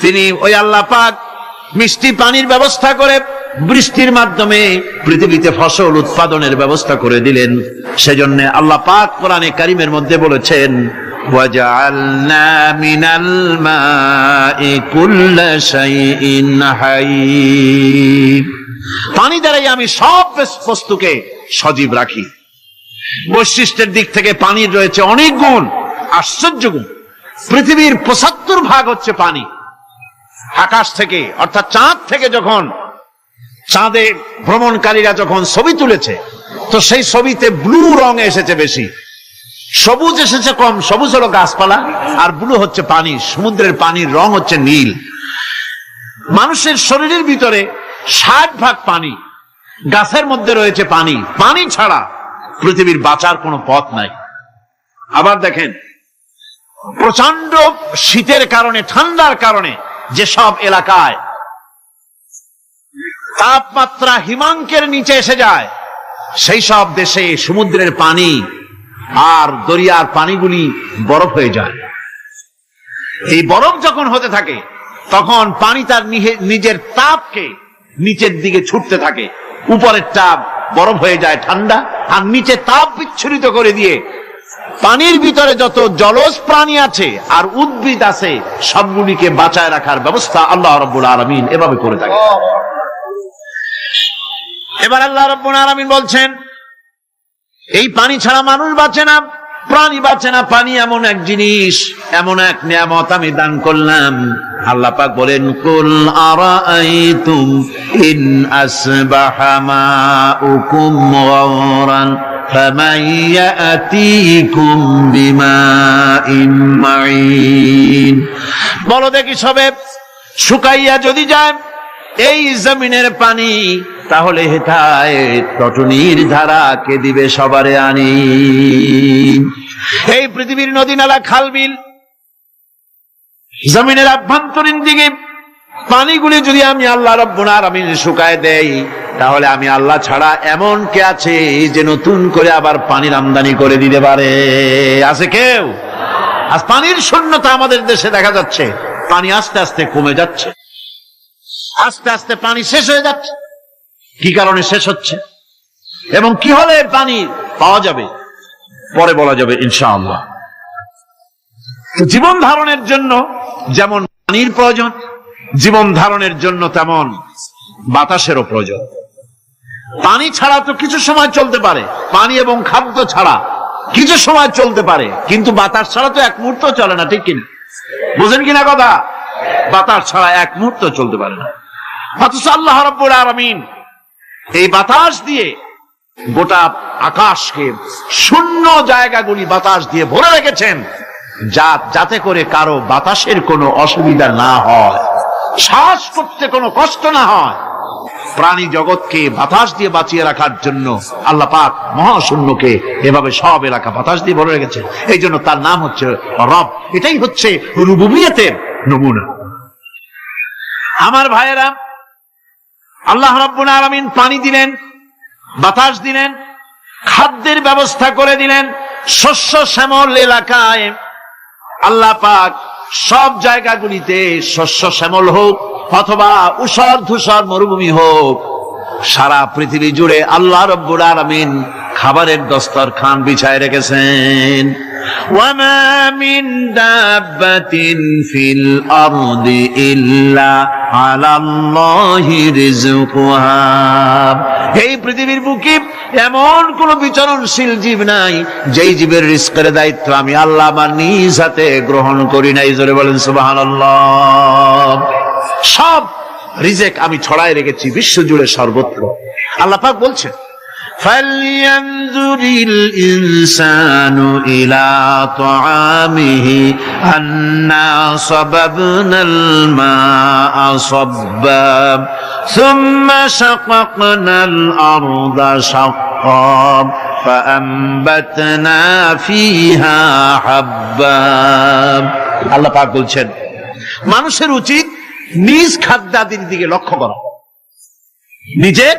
তিনি ওই আল্লাহ পাক মিষ্টি পানির ব্যবস্থা করে বৃষ্টির মাধ্যমে পৃথিবীতে ফসল উৎপাদনের ব্যবস্থা করে দিলেন। সেজন্য আল্লাহ পাক কোরআনে কারীমের মধ্যে বলেছেন, ওয়াজআলনা মিনাল মাই কুল্লা শাইইন হায়্য। পানি দ্বারাই আমি সব বস্তুকে সজীব রাখি। বৈশিষ্ট্যের দিক থেকে পানির রয়েছে অনেক গুণ, আশ্চর্য গুণ। পৃথিবীর 75% হচ্ছে পানি। আকাশ থেকে অর্থাৎ চাঁদ থেকে যখন চাঁদে ভ্রমণকারীরা যখন ছবি তুলেছে, তো সেই ছবিতে ব্লু রং এসেছে বেশি, সবুজ এসেছে কম। সবুজ হলো গাছপালা, আর ব্লু হচ্ছে পানি। সমুদ্রের পানির রং হচ্ছে নীল। মানুষের শরীরের ভিতরে 60% পানি, গাছের মধ্যে রয়েছে পানি। পানি ছাড়া পৃথিবীর বাঁচার কোনো পথ নাই। আবার দেখেন, প্রচন্ড শীতের কারণে, ঠান্ডার কারণে যেসব এলাকায় তাপমাত্রা হিমাঙ্কের নিচে এসে যায়, সেই সব দেশে সমুদ্রের পানি আর দরিয়ার পানিগুলি বরফ হয়ে যায়। এই বরফ যখন হতে থাকে তখন পানি তার নিজের তাপকে নিচের দিকে ছুটতে থাকে। উপরের তাপ বরফ হয়ে যায় ঠান্ডা, আর নিচে তাপ বিচ্ছুরিত করে দিয়ে পানির ভিতরে যত জলজ প্রাণী আছে আর উদ্ভিদ আছে সবগুলিকে বাঁচায় রাখার ব্যবস্থা আল্লাহ রাব্বুল আলামিন এভাবে করে থাকে। এবার আল্লাহ রাব্বুল আলামিন বলছেন, এই পানি ছাড়া মানুষ বাঁচে না, প্রাণী বাঁচে না। পানি এমন এক জিনিস, এমন এক নিয়ামত আমি দান করলাম। আল্লাহ পাক বলেন, কুল আরাআইতুম ইন আসবাহা মাউকুম গাওরান ফামান ইয়াতিকুম বিমাইন মাইন। বলো দেখি সবে, শুকাইয়া যদি যায় এই জমিনের পানি, তাহলে হেথায় টটনির ধারা কে দিবে সবারে আনি। এই পৃথিবীর নদী নালা খাল বিল জমিনের আভ্যন্তরীণ দিকে পানিগুলি যদি আমি আল্লাহ রাব্বুল আলামিন শুকায় দেই, তাহলে আমি আল্লাহ ছাড়া এমন কে আছে যে নতুন করে আবার পানির আমদানি করে দিতে পারে? আছে কেউ? আজ পানির শূন্যতা আমাদের দেশে দেখা যাচ্ছে। পানি আস্তে আস্তে কমে যাচ্ছে, আস্তে আস্তে পানি শেষ হয়ে যাচ্ছে। কি কারণে শেষ হচ্ছে এবং কি হলে পানি পাওয়া যাবে পরে বলা যাবে ইনশাআল্লাহ। জীবন ধারণের জন্য যেমন পানির প্রয়োজন, জীবন ধারণের জন্য তেমন বাতাসেরও প্রয়োজন। পানি ছাড়া তো কিছু সময় চলতে পারে, পানি এবং খাদ্য ছাড়া কিছু সময় চলতে পারে, কিন্তু বাতাস ছাড়া তো এক মুহূর্ত চলে না, ঠিক কিনা? বুঝেন কিনা কথা? বাতাস ছাড়া এক মুহূর্ত চলতে পারে না। অথচ আল্লাহ রাব্বুল আলামিন এই বাতাস দিয়ে গোটা আকাশকে, শূন্য জায়গাগুলি বাতাস দিয়ে ভরে রেখেছেন, যাতে করে কারো বাতাসের কোনো অসুবিধা না হয়, শ্বাস করতে কোনো কষ্ট না হয়। প্রাণী জগৎকে বাতাস দিয়ে বাঁচিয়ে রাখার জন্য আল্লাহ পাক মহাশূন্যকে এভাবে সব এলাকা বাতাস দিয়ে ভরে রেখেছেন। এই জন্য তার নাম হচ্ছে রব। এটাই হচ্ছে রুবুবিয়তের নমুনা। আমার ভাইয়েরা, আল্লাহ রাব্বুল আলামিন পানি দিলেন, বাতাস দিলেন, খাদ্যের ব্যবস্থা করে দিলেন। শস্য শ্যামল এলাকায় আল্লাহ পাক সব জায়গাগুলিতে শস্য শ্যামল হোক অথবা উষর ধূসর মরুভূমি হোক, সারা পৃথিবী জুড়ে আল্লাহ রাব্বুল আলামিন খাবারের দস্তরখান বিছায় রেখেছেন। ওয়ামা মিন দাব্বাতিন ফিল আরদি ইল্লা আলাল্লাহি রিজকুহা। এই পৃথিবীর বুকে এমন কোন বিচরণশীল জীব নাই যেই জীবের রিজকের দায়িত্ব আমি আল্লাহ আমার নিজ হাতে গ্রহণ করি নাই। জোরে বলেন সুবহানাল্লাহ। সব রিজেক আমি ছড়ায় রেখেছি বিশ্ব জুড়ে সর্বত্র। আল্লাহ পাক বলছেন, فَلْيَنْظُرِ الْإِنسَانُ إِلَى طَعَامِهِ أَنَّا صَبَبْنَا الْمَاءَ صَبًّا ثُمَّ شَقَقْنَا الْأَرْضَ شَقًّا فَأَنبَتْنَا فِيهَا حَبًّا। আল্লাহ পাক বলছেন, মানুষের উচিত নিজ খাদ্যাদির দিকে লক্ষ্য করা, নিজের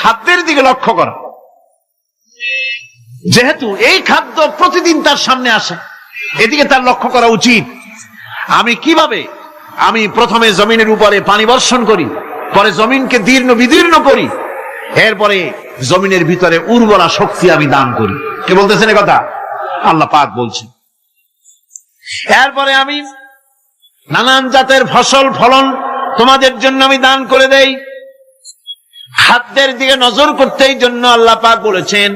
খাদ্যের দিকে লক্ষ্য করা। যেহেতু এই খাদ্য প্রতিদিন তার সামনে আসে, এদিকে তার লক্ষ্য করা উচিত। আমি প্রথমে জমিনের উপরে পানি বর্ষণ করি, পরে জমিনকে দীর্ণ বিদীর্ণ করি, এরপরে জমিনের ভিতরে উর্বরা শক্তি আমি দান করি। কে বলতেছেন কথা? আল্লাহ পাক বলছেন। এরপরে আমি নানান জাতের ফসল ফলন তোমাদের জন্য আমি দান করে দেই। খাদ্যের দিকে নজর করতেই জন্য আল্লাহ পাক বলেছেন,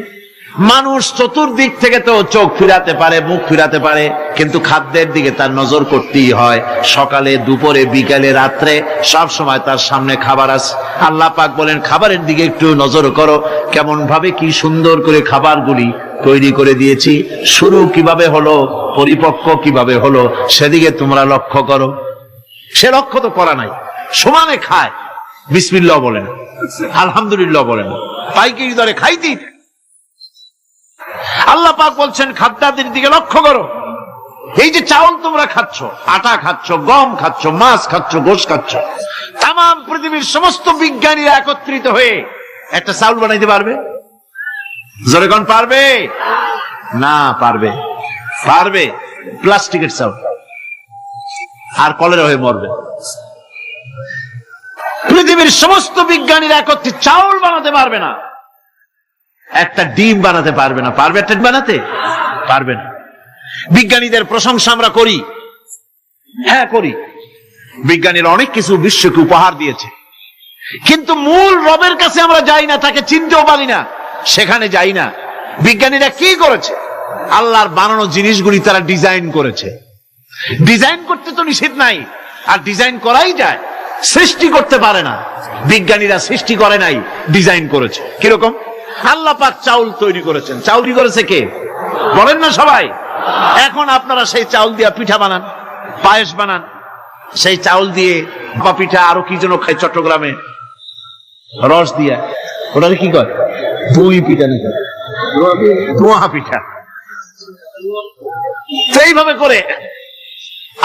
মানুষ চতুর্দিক থেকে তো চোখ ফিরাতে পারে, মুখ ফিরাতে পারে, কিন্তু খাদ্যের দিকে তার নজর করতেই হয়। সকালে, দুপুরে, বিকালে, রাত্রে সব সময় তার সামনে খাবার আছে। আল্লাহ পাক বলেন, খাবারের দিকে একটু নজর করো, কেমন ভাবে কি সুন্দর করে খাবারগুলি তৈরি করে দিয়েছি, শুরু কিভাবে হলো, পরিপক্ক কিভাবে হলো, সেদিকে তোমরা লক্ষ্য করো। সে লক্ষ্য তো করা নাই, সমানে খায়, বিসমিল্লাহ বলে না, আলহামদুলিল্লাহ বলে না, পাইকারি দরে খাইতেই। আল্লাহ পাক বলছেন, খাদ্যাদির দিকে লক্ষ্য করো। এই যে চাউল তোমরা খাচ্ছ, আটা খাচ্ছ, গম খাচ্ছ, মাছ খাচ্ছ, গোশ খাচ্ছ, তাম পৃথিবীর সমস্ত বিজ্ঞানীরা একত্রিত হয়ে একটা চাউল বানাইতে পারবে? জোরে কোন পারবে? না পারবে। পারবে প্লাস্টিকের চাউল। আর কলেরা হয়ে মরবে। পৃথিবীর সমস্ত বিজ্ঞানীরা একত্রে চাউল বানাতে পারবে না, একটা ডিম বানাতে পারবে না। পারবে একটা ডিম বানাতে? পারবে না। বিজ্ঞানীদের প্রশংসা আমরা করি, হ্যাঁ করি। বিজ্ঞানীরা অনেক কিছু বিশ্বকে উপহার দিয়েছে, কিন্তু মূল রবের কাছে আমরা যাই না, তাকে চিনতেও পারি না, সেখানে যাই না। বিজ্ঞানীরা কি করেছে? আল্লাহর বানানো জিনিসগুলি তারা ডিজাইন করেছে। ডিজাইন করতে তো নিষেধ নাই, আর ডিজাইন করাই যায়, সৃষ্টি করতে পারে না। বিজ্ঞানীরা সৃষ্টি করে নাই, ডিজাইন করেছে। কিরকম? আল্লাহ পাক চাউল তৈরি করেছেন। চাউল তৈরি করেছে কে? বলেন না সবাই। এখন আপনারা সেই চাউল দিয়ে পিঠা বানান, পায়েস বানান, সেই চাউল দিয়ে বা পিঠা আরো কি যেন খায় চট্টগ্রামে রস দিয়া, ওটাকে কি করে? দই পিঠা নাকি দোয়া পিঠা। এইভাবে করে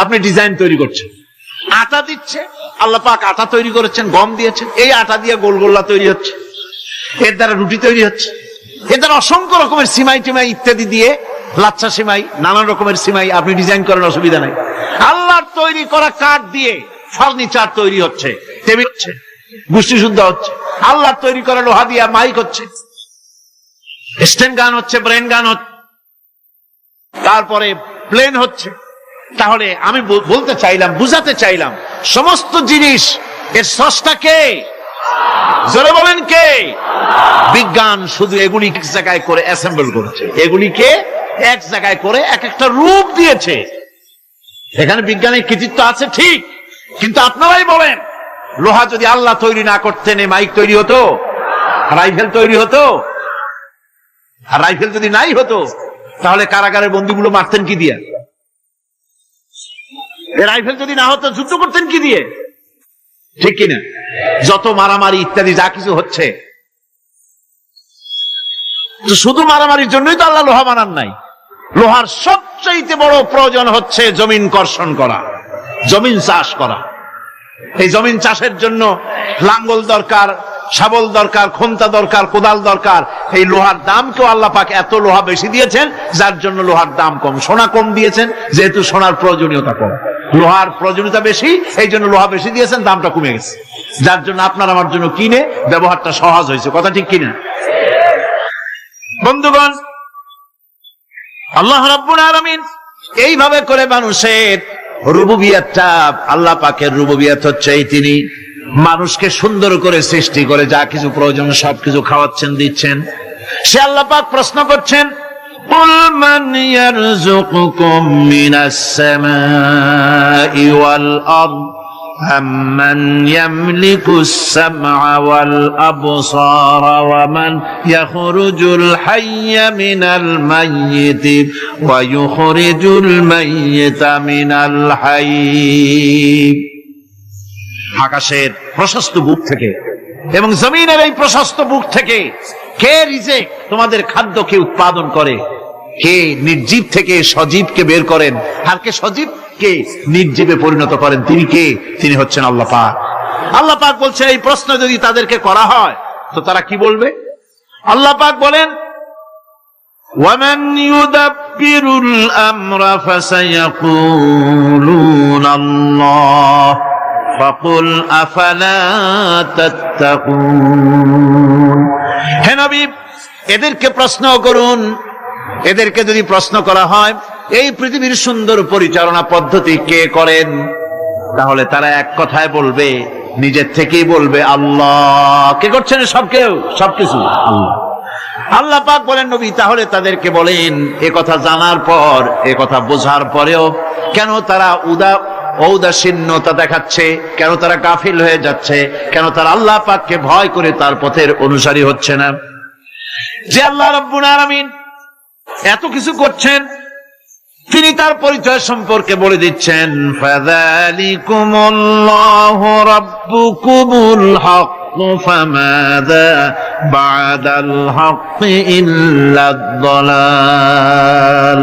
আপনি ডিজাইন তৈরি করছেন। আটা দিচ্ছে, আল্লাহ পাক আটা তৈরি করেছেন, গম দিয়েছেন, এই আটা দিয়ে গোলগোল্লা তৈরি হচ্ছে, এর দ্বারা রুটি তৈরি হচ্ছে, এর দ্বারা অসংখ্য রকমের সিমাই টিমাই ইত্যাদি দিয়ে, লাচ্ছা সিমাই, নানান রকমের সিমাই আপনি ডিজাইন করেন, অসুবিধা নাই। আল্লাহর তৈরি করা কাঠ দিয়ে ফার্নিচার তৈরি হচ্ছে, টেবিল হচ্ছে, গোষ্ঠী শুদ্ধ হচ্ছে। আল্লাহর তৈরি করা লোহা দিয়ে মাইক হচ্ছে, স্ট্যান্ড গান হচ্ছে, ব্রেন গান হচ্ছে, তারপরে প্লেন হচ্ছে। তাহলে আমি বলতে চাইলাম, বুঝাতে চাইলাম, সমস্ত জিনিস এর স্রষ্টা কে? জোরে বলেন কে? বিজ্ঞান শুধু এগুলি এক জায়গায় করে অ্যাসেম্বল করেছে, এগুলিকে এক জায়গায় করে এক একটা রূপ দিয়েছে। এখানে বিজ্ঞানের কৃতিত্ব আছে ঠিক, কিন্তু আপনারাই বলেন, লোহা যদি আল্লাহ তৈরি না করতেন এই মাইক তৈরি হতো, রাইফেল তৈরি হতো? আর রাইফেল যদি নাই হতো তাহলে কারাগারের বন্দীগুলো মারতেন কি দিয়ে? রাইফেল যদি না হতো যুদ্ধ করতেন কি দিয়ে? ঠিক কিনা? যত মারামারি ইত্যাদি যা কিছু হচ্ছে, শুধু মারামারির জন্যই তো আল্লাহ লোহা বানান নাই। লোহার সবচাইতে বড় প্রয়োজন হচ্ছে জমিন কর্ষণ করা, জমিন চাষ করা। এই জমিন চাষের জন্য লাঙ্গল দরকার, শাবল দরকার, খন্তা দরকার, কোদাল দরকার। এই লোহার দাম কেউ আল্লাহ পাক এত লোহা বেশি দিয়েছেন, যার জন্য লোহার দাম কম। সোনা কম দিয়েছেন, যেহেতু সোনার প্রয়োজনীয়তা কম, লোহার প্রয়োজনীয়তা বেশি, এই জন্য লোহা বেশি দিয়েছেন, দামটা কমে গেছে, যার জন্য আপনার আমার জন্য কিনে ব্যবহারটা সহজ হয়েছে। কথা ঠিক কিনা? বন্ধুগণ, আল্লাহ রাব্বুল আলামিন এইভাবে করে মানুষের রুবুবিয়াতটা, আল্লাহ পাকের রুবুবিয়াত হচ্ছে এই, তিনি মানুষকে সুন্দর করে সৃষ্টি করে যা কিছু প্রয়োজন সবকিছু খাওয়াচ্ছেন, দিচ্ছেন। সে আল্লাহ পাক প্রশ্ন করছেন, কুল মান ইয়ারযুকুকুম মিনাস সামাই ওয়াল আরদ أَمَّنْ يَمْلِكُ السَّمْعَ وَالْأَبْصَارَ وَمَنْ يَخْرُجُ الْحَيَّ مِنَ الْمَيِّتِ وَيُخْرِجُ الْمَيِّتَ مِنَ الْحَيِّ। আকাশের প্রশস্ত বুক থেকে এবং জমিনের এই প্রশস্ত বুক থেকে কে রিজেক, তোমাদের খাদ্যকে উৎপাদন করে? কে নির্জীব থেকে সজীবকে বের করেন, আর কে সজীবকে নির্জীবে পরিণত করেন? তিনি কে? তিনি হচ্ছেন আল্লাহ পাক। আল্লাহ পাক বলছে, এই প্রশ্ন যদি তাদেরকে করা হয় তো তারা কি বলবে? আল্লাহ পাক বলেন, ওয়ামান ইউদাব্বিরুল আমরা ফাসায়াকুলুনা আল্লাহ ফাকুল আফালা তাত্তাকুন। হে নবী, এদেরকে প্রশ্ন করুন। এদেরকে যদি প্রশ্ন করা হয় এই পৃথিবীর সুন্দর পরিচালনা পদ্ধতি কে করেন, তাহলে তারা এক কথায় বলবে, নিজের থেকেই বলবে আল্লাহ। কে করছেন সবকিছু? আল্লাহ। আল্লাহ পাক বলেন, নবী তাহলে তাদেরকে বলেন, এ কথা জানার পর, এ কথা বোঝার পরেও কেন তারা ঔদাসীন্যতা দেখাচ্ছে, কেন তারা গাফিল হয়ে যাচ্ছে, কেন তারা আল্লাহ পাককে ভয় করে তার পথের অনুসারী হচ্ছে না? যে আল্লাহ রাব্বুল আলামিন এত কিছু করছেন, তিনি তার পরিচয় সম্পর্কে বলে দিচ্ছেন, ফাযালিকুমুল্লাহু রাব্বুকুমুল হক ফামাযা বা'দাল হক ইল্লাদ দালাল।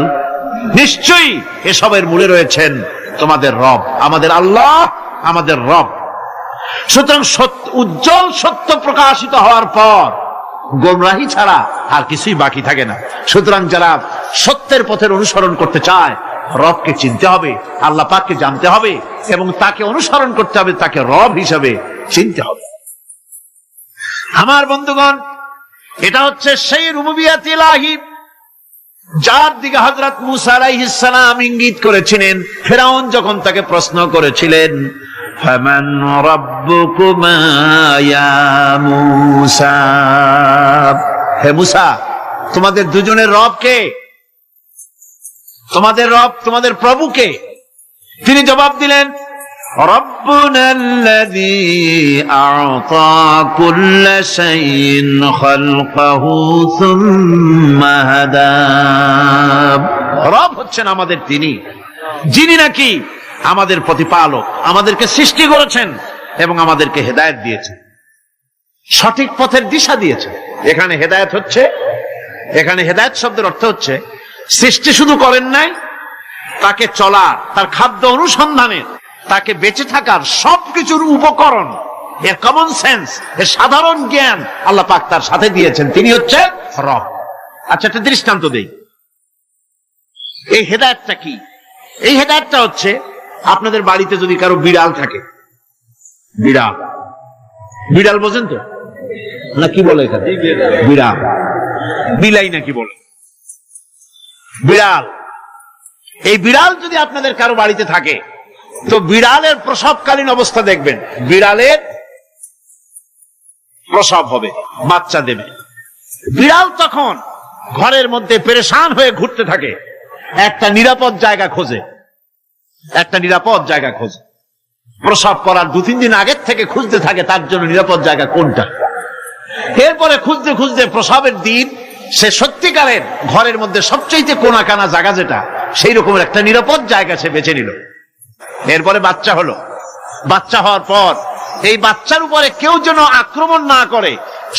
নিশ্চয়ই এসবের মূলে রয়েছেন তোমাদের রব, আমাদের আল্লাহ, আমাদের রব। সুতরাং উজ্জ্বল সত্য প্রকাশিত হওয়ার পর গোমরাহি ছাড়া আর কিছুই বাকি থাকে না। সুতরাং যারা সত্যের পথের অনুসরণ করতে চায় রবকে চিনতে হবে, আল্লাহ পাককে জানতে হবে এবং তাকে অনুসরণ করতে হবে, তাকে রব হিসাবে চিনতে হবে। আমার বন্ধুগণ, এটা হচ্ছে সেই রুবুবিয়াত ইলাহি যার দিকে হযরত মূসা আলাইহিস সালাম ইঙ্গিত করেছিলেন ফেরাউন যখন তাকে প্রশ্ন করেছিলেন, ফামান রাব্বুকুমা ইয়া মূসা, হে মূসা তোমাদের দুজনের রব কে? তোমাদের রব, তোমাদের প্রভু কে? তিনি জবাব দিলেন, রব্বুনাল্লাযী আ'তা কুল্লা শাইইন খালকাহু সুম্মা হাদা। রব হচ্ছেন আমাদের তিনি, যিনি নাকি আমাদের প্রতিপালক, আমাদেরকে সৃষ্টি করেছেন এবং আমাদেরকে হেদায়েত দিয়েছেন, সঠিক পথের দিশা দিয়েছেন। এখানে হেদায়েত হচ্ছে, এখানে হেদায়েত শব্দের অর্থ হচ্ছে সৃষ্টি শুধু করেন নাই, তাকে চলার, তার খাদ্য অনুসন্ধানের, তাকে বেঁচে থাকার সবকিছুর উপকরণ, এর কমন সেন্স, এর সাধারণ জ্ঞান আল্লাহ পাক তার সাথে দিয়েছেন। তিনি হচ্ছেন রব। আচ্ছা, একটা দৃষ্টান্ত দেই। এই হেদায়েতটা কি? এই হেদায়েতটা হচ্ছে, আপনাদের বাড়িতে যদি কারো বিড়াল থাকে, বিড়াল, বিড়াল বোঝেন তো না? কি বলে এখানে? বিড়াল, বিলাই নাকি বলে? বিড়াল। এই বিড়াল যদি আপনাদের কারো বাড়িতে থাকে, তো বিড়ালের প্রসবকালীন অবস্থা দেখবেন, বিড়ালের প্রসব হবে, বাচ্চা দেবে। বিড়াল তখন ঘরের মধ্যে পেরেশান হয়ে ঘুরতে থাকে, একটা নিরাপদ জায়গা খোঁজে, একটা নিরাপদ জায়গা খোঁজে। প্রসব করার 2-3 দিন আগের থেকে খুঁজতে থাকে তার জন্য নিরাপদ জায়গা কোনটা। এরপরে খুঁজতে খুঁজতে প্রসবের দিন সে সত্যিকারের ঘরের মধ্যে সবচেয়ে কোনা কানা জায়গা যেটা, সেই রকমের একটা নিরাপদ জায়গা সে বেছে নিল। এরপরে বাচ্চা হলো। বাচ্চা হওয়ার পর এই বাচ্চার উপরে কেউ যেন আক্রমণ না করে,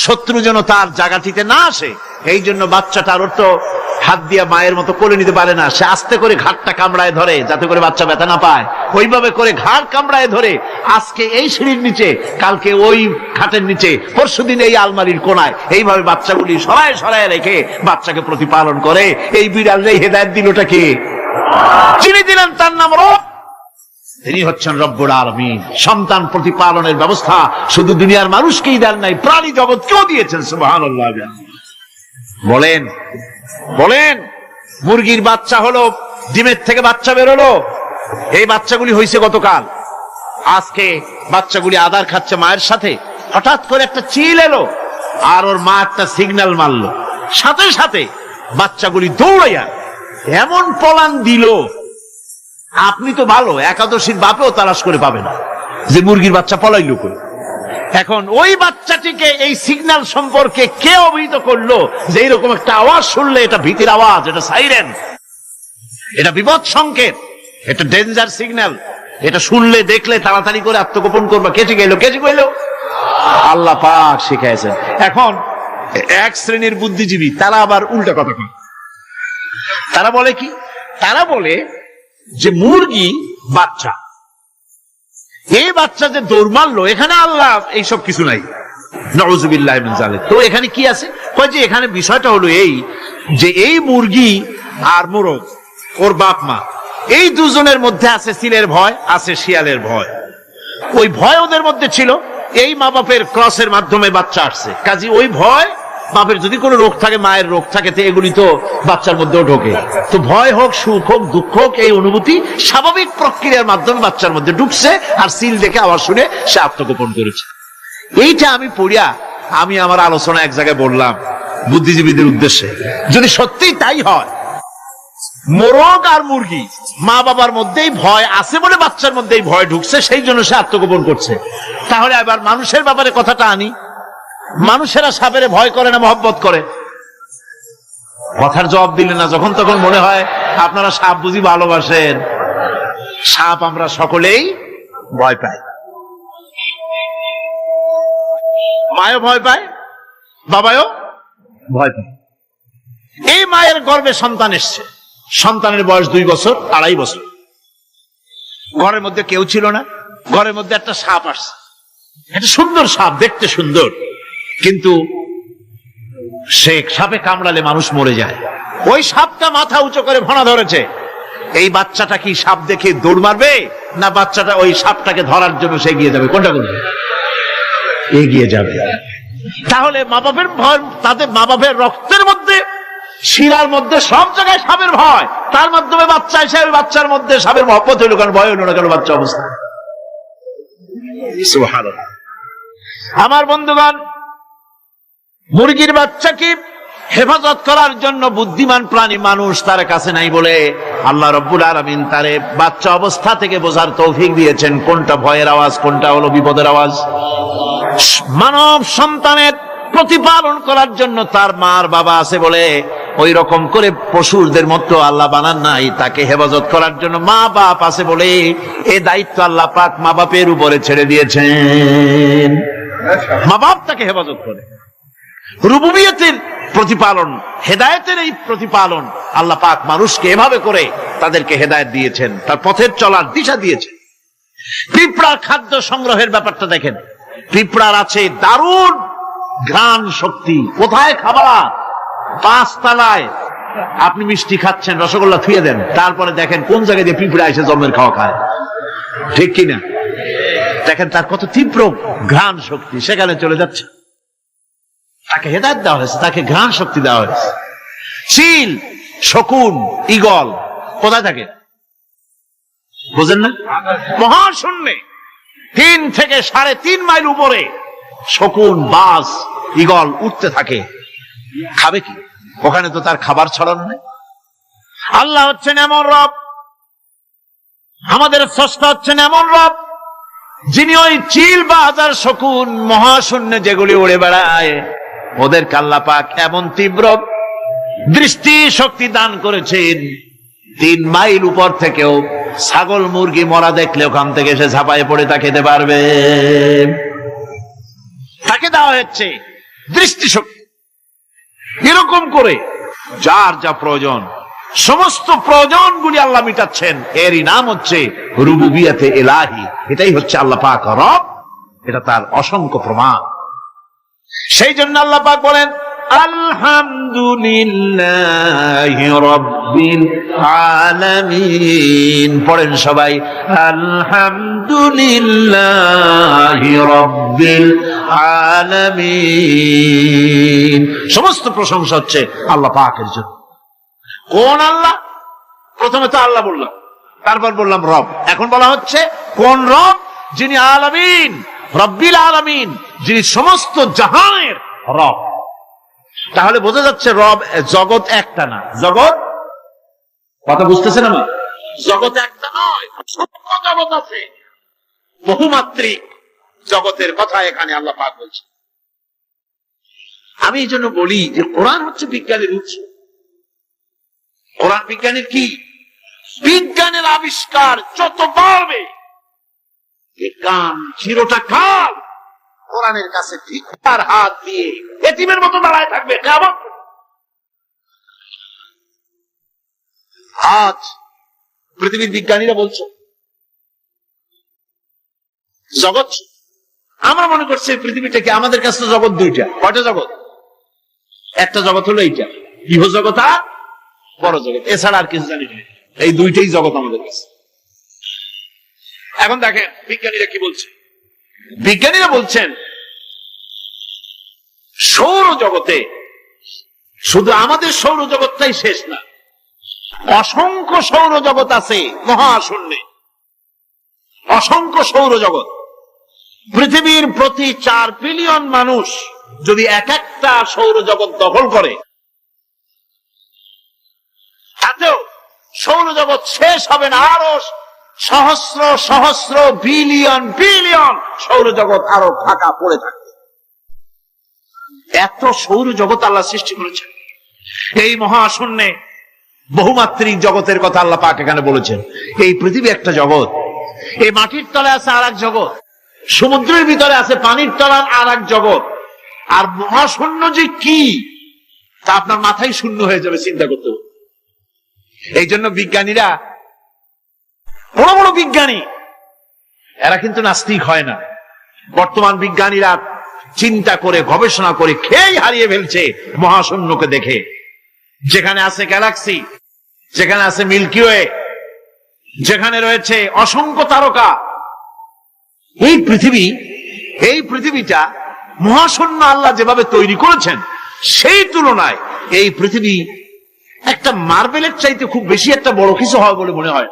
শত্রু যেন তার জায়গাটিতে না আসে, এই জন্য বাচ্চাটার ওর তো হাত দিয়া মায়ের মতো কোলে নিতে পারে না, সে আস্তে করে ঘাটটা কামড়ায় ধরে যাতে করে বাচ্চা ব্যথা না পায়। ওইভাবে করে ঘাড় কামড়ায় ধরে, আজকে এই সিঁড়ির নিচে, কালকে ওই খাটের নিচে, পরশুদিন এই আলমারির কোনায়, এইভাবে বাচ্চাগুলি সরায় সরায় রেখে বাচ্চাকে প্রতিপালন করে। এই বিড়ালে হেদায়েত দিলটা কে? যিনি দিলেন তার নাম রব। তিনি হচ্ছেন রব্বুল আলামিন। সন্তান প্রতিপালনের ব্যবস্থা শুধু দুনিয়ার মানুষকেই দেন নাই, প্রাণী জগৎকেও দিয়েছেন। সুবহানাল্লাহ। বলেন বলেন, মুরগির বাচ্চা হলো, ডিমের থেকে বাচ্চা বেরোলো, এই বাচ্চাগুলি হয়েছে গতকাল। আজকে বাচ্চাগুলি আদার খাচ্ছে মায়ের সাথে, হঠাৎ করে একটা চিল এলো আর ওর মা একটা সিগন্যাল মারলো, সাথে সাথে বাচ্চাগুলি দৌড়াইয়া এমন পলান দিল, আপনি তো ভালো একাদশীর বাপেও তালাশ করে পাবে না যে মুরগির বাচ্চা পলাইলো করে। এখন ওই বাচ্চাটিকে এই সিগন্যাল সম্পর্কে কে অবহিত করলো যে এইরকম একটা আওয়াজ শুনলে এটা ভীতির আওয়াজ, এটা সাইরেন, এটা বিপদ সংকেত, এটা ডেঞ্জার সিগন্যাল, এটা শুনলে দেখলে তাড়াতাড়ি করে আত্মগোপন করবা। কে শিখাইলো? কে শিখাইলো? আল্লাহ পাক শিখাইছেন। এখন এক শ্রেণীর বুদ্ধিজীবী তারা আবার উল্টা কথা কয়। তারা বলে কি? তারা বলে যে মুরগি বাচ্চা, এই বাচ্চা যে দৌড় মারলো, এখানে আল্লাহ এইসব কিছু নাই, নাউযুবিল্লাহ মিন যালিক। তো এখানে কি আছে? কয় যে এখানে বিষয়টা হলো এই যে এই মুরগি আর মোরগ, ওর বাপ মা, এই দুজনের মধ্যে আছে চিলের ভয়, আছে শিয়ালের ভয়। ওই ভয় ওদের মধ্যে ছিল, এই মা বাপের ক্রসের মাধ্যমে বাচ্চা আসছে, কাজী ওই ভয়, বাপের যদি কোনো রোগ থাকে, মায়ের রোগ থাকে, তো এগুলি তো বাচ্চার মধ্যেও ঢোকে। তো ভয় হোক, সুখ হোক, দুঃখ হোক, এই অনুভূতি স্বাভাবিক প্রক্রিয়ার মাধ্যমে বাচ্চার মধ্যে ঢুকছে, আর সিল দেখে আওয়াজ শুনে সে আত্মগোপন করেছে। এইটা আমি পড়িয়া আমি আমার আলোচনা এক জায়গায় বললাম বুদ্ধিজীবীদের উদ্দেশ্যে, যদি সত্যিই তাই হয়, মোরগ আর মুরগি মা বাবার মধ্যেই ভয় আছে বলে বাচ্চার মধ্যেই ভয় ঢুকছে, সেই জন্য সে আত্মগোপন করছে, তাহলে এবার মানুষের ব্যাপারে কথাটা আনি। মানুষেরা সাপের ভয় করে না মহব্বত করে? কথার জবাব দিলেন না। যখন তখন মনে হয় আপনারা সাপ বুঝি ভালোবাসেন। সাপ আমরা সকলেই ভয় পাই, মায়ও ভয় পায়, বাবাও ভয় পায়। এই মায়ের গর্ভে সন্তান এসছে, সন্তানের বয়স 2 বছর, 2.5 বছর। ঘরের মধ্যে কেউ ছিল না, ঘরের মধ্যে একটা সাপ আসছে, একটা সুন্দর সাপ, দেখতে সুন্দর, কিন্তু সে সাপে কামড়ালে মানুষ মরে যায়। ওই সাপটা মাথা উঁচু করে ফনা ধরেছে, এই বাচ্চাটা কি সাপ দেখে দৌড় মারবে, না বাচ্চাটা ওই সাপটাকে ধরার জন্য সে এগিয়ে যাবে? কোনটা করবে? এগিয়ে যাবে। তাহলে মা বাপের ভয়, তাদের মা বাপের রক্তের মধ্যে, শিরার মধ্যে সব জায়গায় সাপের ভয়, তার মাধ্যমে বাচ্চা এসে ওই বাচ্চার মধ্যে সাপের মহব্বত হইল, কারণ ভয় হইল না কেন বাচ্চা অবস্থা। সুবহানাল্লাহ। আমার বন্ধুগণ, মুরগির বাচ্চাকে হেফাজত করার জন্য বুদ্ধিমান প্রাণী মানুষ তার কাছে নাই বলে আল্লাহ রাব্বুল আলামিন তারে বাচ্চা অবস্থা থেকে বোঝার তৌফিক দিয়েছেন কোনটা ভয়ের আওয়াজ, কোনটা হলো বিপদের আওয়াজ। মানব সন্তানের প্রতিপালন করার জন্য তার মার বাবা আছে বলে ওই রকম করে পশুদের মতো আল্লাহ বানান নাই, তাকে হেফাজত করার জন্য মা বাপ আছে বলে এই দায়িত্ব আল্লাহ পাক মা বাপের উপরে ছেড়ে দিয়েছেন। মা বাপ তাকে হেফাজত করে। রুবুবিয়তের প্রতিপালন, হেদায়েতের এই প্রতিপালন আল্লাহ পাক মানুষকে এভাবে করে তাদেরকে হেদায়েত দিয়েছেন, তার পথের চলার দিশা দিয়েছেন। পিঁপড়ার খাদ্য সংগ্রহের ব্যাপারটা দেখেন। পিঁপড়ার আছে দারুণ ঘ্রাণ শক্তি। কোথায় খাবার? 5 তলায় আপনি মিষ্টি খাচ্ছেন, রসগোল্লা থুয়ে দেন, তারপরে দেখেন কোন জায়গায় দিয়ে পিঁপড়া এসে জমের খাওয়া খায়, ঠিক কিনা? দেখেন তার কত তীব্র ঘ্রাণ শক্তি, সেখানে চলে যাচ্ছে। তাকে হেদায়েত দেওয়া হয়েছে, তাকে ঘ্রাণ শক্তি দেওয়া হয়েছে। চিল, শকুন, ঈগল কোথায় থাকে বুঝেন না? মহাশূন্যে 3 থেকে 3.5 মাইল উপরে শকুন, বাজ, ঈগল উঠতে থাকে। খাবে কি? ওখানে তো তার খাবার ছড়ানো নেই। আল্লাহ হচ্ছেন এমন রব, আমাদের স্রষ্টা হচ্ছেন এমন রব, যিনি ওই চিল, বাজ আর শকুন মহাশূন্যে যেগুলি উড়ে বেড়ায় ওদেরকে আল্লাহ পাক এমন তীব্র দৃষ্টি শক্তি দান করেছেন, 3 মাইল উপর থেকেও ছাগল মুরগি মরা দেখলে ওখান থেকে সে ঝাঁপায়ে পড়ে তা খেতে পারবে। তাকে দেওয়া হচ্ছে দৃষ্টিশক্তি। এরকম করে যার যা প্রয়োজন সমস্ত প্রয়োজনগুলি আল্লাহ মিটাচ্ছেন। এরই নাম হচ্ছে রুবুবিয়তে ইলাহি। এটাই হচ্ছে আল্লাহ পাক রব, এটা তার অসংখ্য প্রমাণ। সেই জন্য আল্লাহ পাক বলেন আলহামদুলিল্লাহি রাব্বিল আলামিন। পড়েন সবাই আলহামদুলিল্লাহি রাব্বিল আলামিন। সমস্ত প্রশংসা হচ্ছে আল্লাহ পাকের জন্য। কোন আল্লাহ? প্রথমে তো আল্লাহ বললাম, তারপর বললাম রব, এখন বলা হচ্ছে কোন রব? যিনি আলামিন, রব্বিল আলামিন, যিনি সমস্ত জাহানের রব। তাহলে বোঝা যাচ্ছে রব, জগৎ একটা না। জগৎ, কথা বুঝতেছেন আমার? জগৎ একটা নয়, জগৎ আছে, বহুমাত্রিক জগতের কথা এখানে আল্লাহ পাক বলছে। আমি এই জন্য বলি যে কোরআন হচ্ছে বিজ্ঞানের উৎস। কোরআন বিজ্ঞানের কি? বিজ্ঞানের আবিষ্কার যত বাড়বে, বিজ্ঞান চিরটা কাল কোরআনের কাছে ভিক্ষার হাত দিয়ে এতিমের মতো দাঁড়ায় থাকবে কেমন। আজ পৃথিবীর বিজ্ঞানীরা বলছে জগৎ, আমরা মনে করছি পৃথিবীটাকে, আমাদের কাছে তো জগৎ 2টা। কয়টা জগৎ? একটা জগৎ হলো এইটা, গৃহ জগৎ আর বড় জগৎ, এছাড়া আর কিছু জানি না। এই 2টাই জগৎ আমাদের কাছে। এখন দেখেন বিজ্ঞানীরা কি বলছে। বিজ্ঞানীরা বলছেন সৌরজগতে শুধু আমাদের সৌরজগৎটাই শেষ না, অসংখ্য সৌরজগৎ আছে মহাশূন্যে, অসংখ্য সৌরজগৎ। পৃথিবীর প্রতি 4 বিলিয়ন মানুষ যদি এক একটা সৌরজগৎ দখল করে, তাতেও সৌরজগৎ শেষ হবে না। আরো সহস্র সহস্র বিলিয়ন বিলিয়ন সৌরজগৎ আরো ফাঁকা পড়ে থাকবে। এত সৌরজগৎ আল্লাহ সৃষ্টি করেছেন। এই মহাশূন্যে বহুমাত্রিক জগতের কথা আল্লাহ পাক এখানে বলেছেন। এই পৃথিবী একটা জগৎ, এই মাটির তলে আছে আর এক জগৎ, সমুদ্রের ভিতরে আছে পানির তলার আর এক জগৎ। আর মহাশূন্য যে কি তা আপনার মাথায় শূন্য হয়ে যাবে চিন্তা করতে। এই জন্য বিজ্ঞানীরা, বড় বড় বিজ্ঞানী, এরা কিন্তু নাস্তিক হয় না। বর্তমান বিজ্ঞানীরা চিন্তা করে গবেষণা করে খেয়ে হারিয়ে ফেলছে মহাশূন্যকে দেখে। যেখানে আছে গ্যালাক্সি, যেখানে আছে মিল্কি ওয়ে, যেখানে রয়েছে অসংখ্য তারকা। এই পৃথিবীটা মহাশূন্য আল্লাহ যেভাবে তৈরি করেছেন, সেই তুলনায় এই পৃথিবী একটা মার্বেলের চাইতে খুব বেশি একটা বড় কিছু হয় বলে মনে হয়।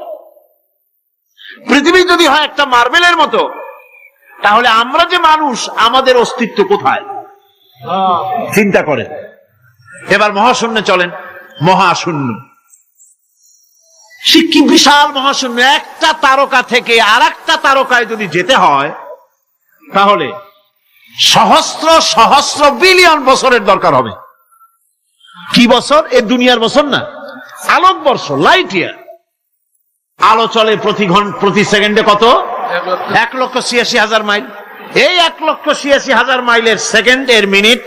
পৃথিবী যদি হয় একটা মার্বেলের মতো, তাহলে আমরা যে মানুষ, আমাদের অস্তিত্ব কোথায়? চিন্তা করেন। এবার মহাশূন্যে চলেন। মহাশূন্য, সে কি বিশাল মহাশূন্য! একটা তারকা থেকে আর একটা তারকায় যদি যেতে হয়, তাহলে সহস্র সহস্র বিলিয়ন বছরের দরকার হবে। কি বছর? এ দুনিয়ার বছর না, আলোকবর্ষ, লাইট ইয়ার। আলো চলে প্রতি সেকেন্ডে কত? 1,86,000 মাইল। এই 1,86,000 মাইলের সেকেন্ড, এর মিনিট,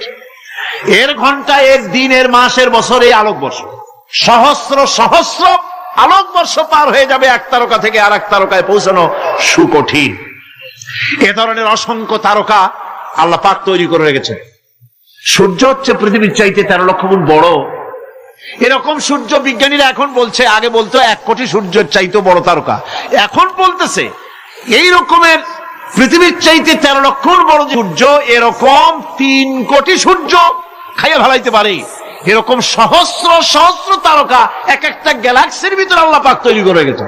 এর ঘন্টা, এর দিন, এর মাস, এর বছর, এই আলোকবর্ষ। সহস্র সহস্র আলোকবর্ষ পার হয়ে যাবে এক তারকা থেকে আর এক তারকায় পৌঁছানো সুকঠিন। এ ধরনের অসংখ্য তারকা আল্লাহ পাক তৈরি করে রেখেছেন। সূর্য হচ্ছে পৃথিবীর চাইতে 13 লক্ষ গুণ বড়। এরকম সূর্য বিজ্ঞানীরা এখন বলছে, আগে বলতো 1 কোটি সূর্যের চাইতে বড় তারকা, এখন বলতেছে এই রকমের পৃথিবীর চাইতে 13 লক্ষ গুণ বড় সূর্য, এরকম 3 কোটি সূর্য খাইয়া ফেলাইতে পারে। এরকম সহস্র সহস্র তারকা এক একটা গ্যালাক্সির ভিতরে আল্লাহ পাক তৈরি করে গেছে।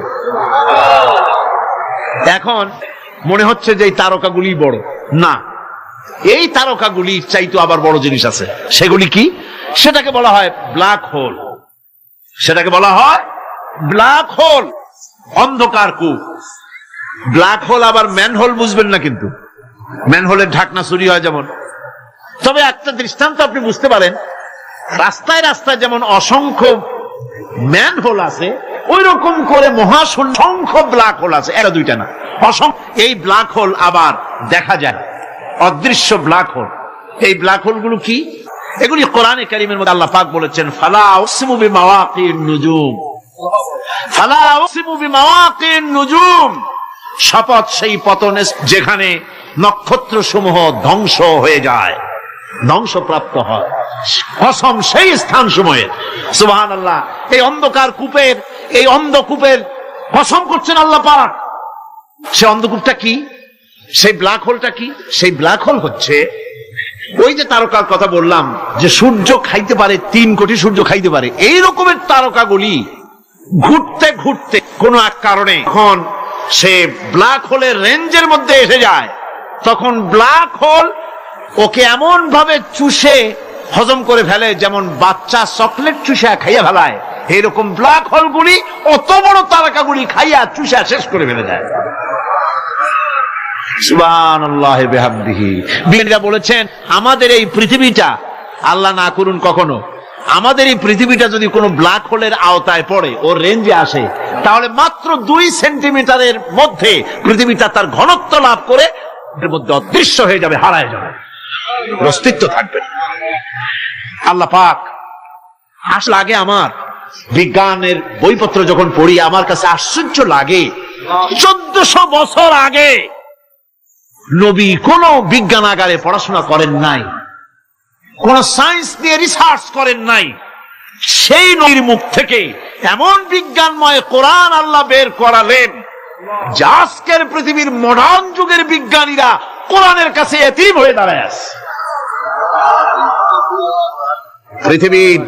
এখন মনে হচ্ছে যে এই তারকাগুলি বড়, না, এই তারকাগুলির চাইতে আবার বড় জিনিস আছে। সেগুলি কি? সেটাকে বলা হয় ব্ল্যাক হোল। সেটাকে বলা হয় ব্ল্যাক হোল, অন্ধকার কূপ। ব্ল্যাক হোল আবার ম্যানহোল বুঝবেন না, কিন্তু ম্যানহোলের ঢাকনা চুরি হয় যেমন। তবে একটা দৃষ্টান্ত আপনি বুঝতে পারেন, রাস্তায় রাস্তায় যেমন অসংখ্য ম্যানহোল আছে, ওই রকম করে মহাশূন্য অসংখ্য ব্ল্যাক হোল আছে, একটা দুইটা না, অসংখ্য। এই ব্ল্যাক হোল আবার দেখা যায়, অদৃশ্য ব্ল্যাক হোল। এই ব্ল্যাক হোল গুলো কি? এগুলি কোরআনে কারীমের মধ্যে আল্লাহ পাক বলেছেন, ফালা উকসিমু বিমাওয়াকিন নুজুম, ফালা উকসিমু বিমাওয়াকিন নুজুম, শপথ সেই পতনে যেখানে নক্ষত্র সমূহ ধ্বংস হয়ে যায়, ধ্বংসপ্রাপ্ত হয়, কসম সেই স্থান সময়ের। সুবহানাল্লাহ। এই অন্ধকার কূপের, এই অন্ধকূপের কসম করছেন আল্লাহ পাক। সে অন্ধকূপটা কি? সেই ব্ল্যাক হোলটা কি? সেই ব্ল্যাক হোল হচ্ছে ওই যে তারকার কথা বললাম, যে সূর্য খাইতে পারে, 3 কোটি সূর্য খাইতে পারে, এই রকমের তারকাগুলি ঘুরতে ঘুরতে কোন এক কারণে যখন সে ব্ল্যাক হোলের রেঞ্জের মধ্যে এসে যায়, তখন ব্ল্যাক হোল ওকে এমন ভাবে চুষে হজম করে ফেলে, যেমন বাচ্চা চকলেট চুষা খাইয়া ফেলায়, এইরকম ব্ল্যাক হোলগুলি অত বড় তারকাগুলি খাইয়া চুষা শেষ করে ফেলে যায়। সুবহানাল্লাহ বিহামদিহি। বিজ্ঞানীরা বলেছেন, আমাদের এই পৃথিবীটা, আল্লাহ না করুন কখনো, আমাদের এই পৃথিবীটা যদি কোনো ব্ল্যাক হোলের আওতায় পড়ে, ওর রেঞ্জে আসে, তাহলে মাত্র 2 সেন্টিমিটারের মধ্যে পৃথিবীটা তার ঘনত্ব লাভ করে এর মধ্যে অদৃশ্য হয়ে যাবে, হারায় যাবে, অস্তিত্ব থাকবে না। আল্লাহ পাক আসলে, আগে আমার বিজ্ঞানের বইপত্র যখন পড়ি, আমার কাছে আশ্চর্য লাগে, 1400 বছর আগে নবী কোন বিজ্ঞানাগারে পড়াশোনা করেন নাই, কোন সায়েন্স নিয়ে রিসার্চ করেন নাই, সেই নবীর মুখ থেকে এমন বিজ্ঞানময় কোরআন আল্লাহ বের করালেন, যে আজকের পৃথিবীর মডার্ন যুগের বিজ্ঞানীরা কোরআনের কাছে এতিম হয়ে দাঁড়ায় আছে। পৃথিবীর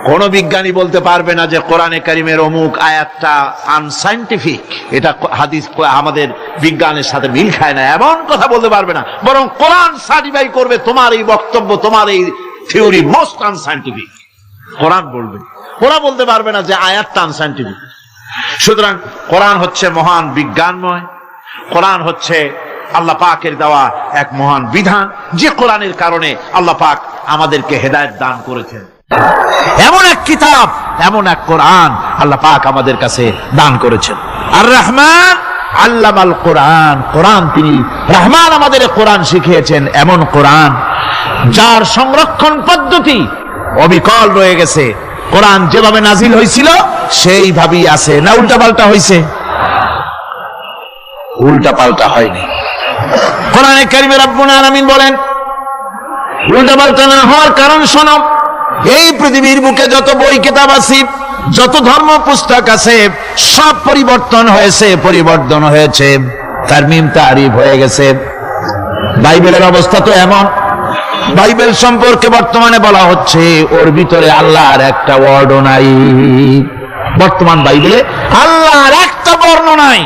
কোন বিজ্ঞানী বলতে পারবে না যে কোরআনে কারিমের অমুক আয়াতটা আনসাইন্টিফিক, এটা হাদিস আমাদের বিজ্ঞানের সাথে মিল খায় না, এমন কথা বলতে পারবে না। বরং কোরআন সার্টিফাই করবে তোমার এই বক্তব্য, তোমার এই থিওরি মোস্ট আনসাইন্টিফিক। কোরআন বলবে, ওরা বলতে পারবে না যে আয়াতটা আনসাইন্টিফিক। সুতরাং কোরআন হচ্ছে মহান বিজ্ঞানময়, কোরআন হচ্ছে আল্লাহ পাকের দেওয়া এক মহান বিধান, যে কোরআনের কারণে আল্লাহ পাক আমাদেরকে হেদায়েত দান করেছেন। এমন এক কিতাব, এমন এক কোরআন আল্লাহ পাক আমাদের কাছে দান করেছেন। আর রহমান আল্লামাল কোরআন, কোরআন তিনি রহমান আমাদের কোরআন শিখিয়েছেন, এমন কোরআন যার সংরক্ষণ পদ্ধতি অবিকল রয়ে গেছে। কোরআন যেভাবে নাজিল হয়েছিল সেইভাবেই আছে, না উল্টা পাল্টা হয়েছে? উল্টা পাল্টা হয়নি। কোরআনে কারিমে রব্বুল আলামিন বলেন, উল্টা পাল্টা না হওয়ার কারণ শোনো, এই পৃথিবীর বুকে যত বই কিতাব আছে, যত ধর্ম পুস্তক আছে সব পরিবর্তন হয়েছে, তারমিম তারিফ হয়ে গেছে। বাইবেলের অবস্থা তো এমন, বাইবেল সম্পর্কে বর্তমানে বলা হচ্ছে ওর ভিতরে আল্লাহর একটা ওয়ার্ডও নাই। বর্তমান বাইবেলে আল্লাহর একটা বর্ণ নাই।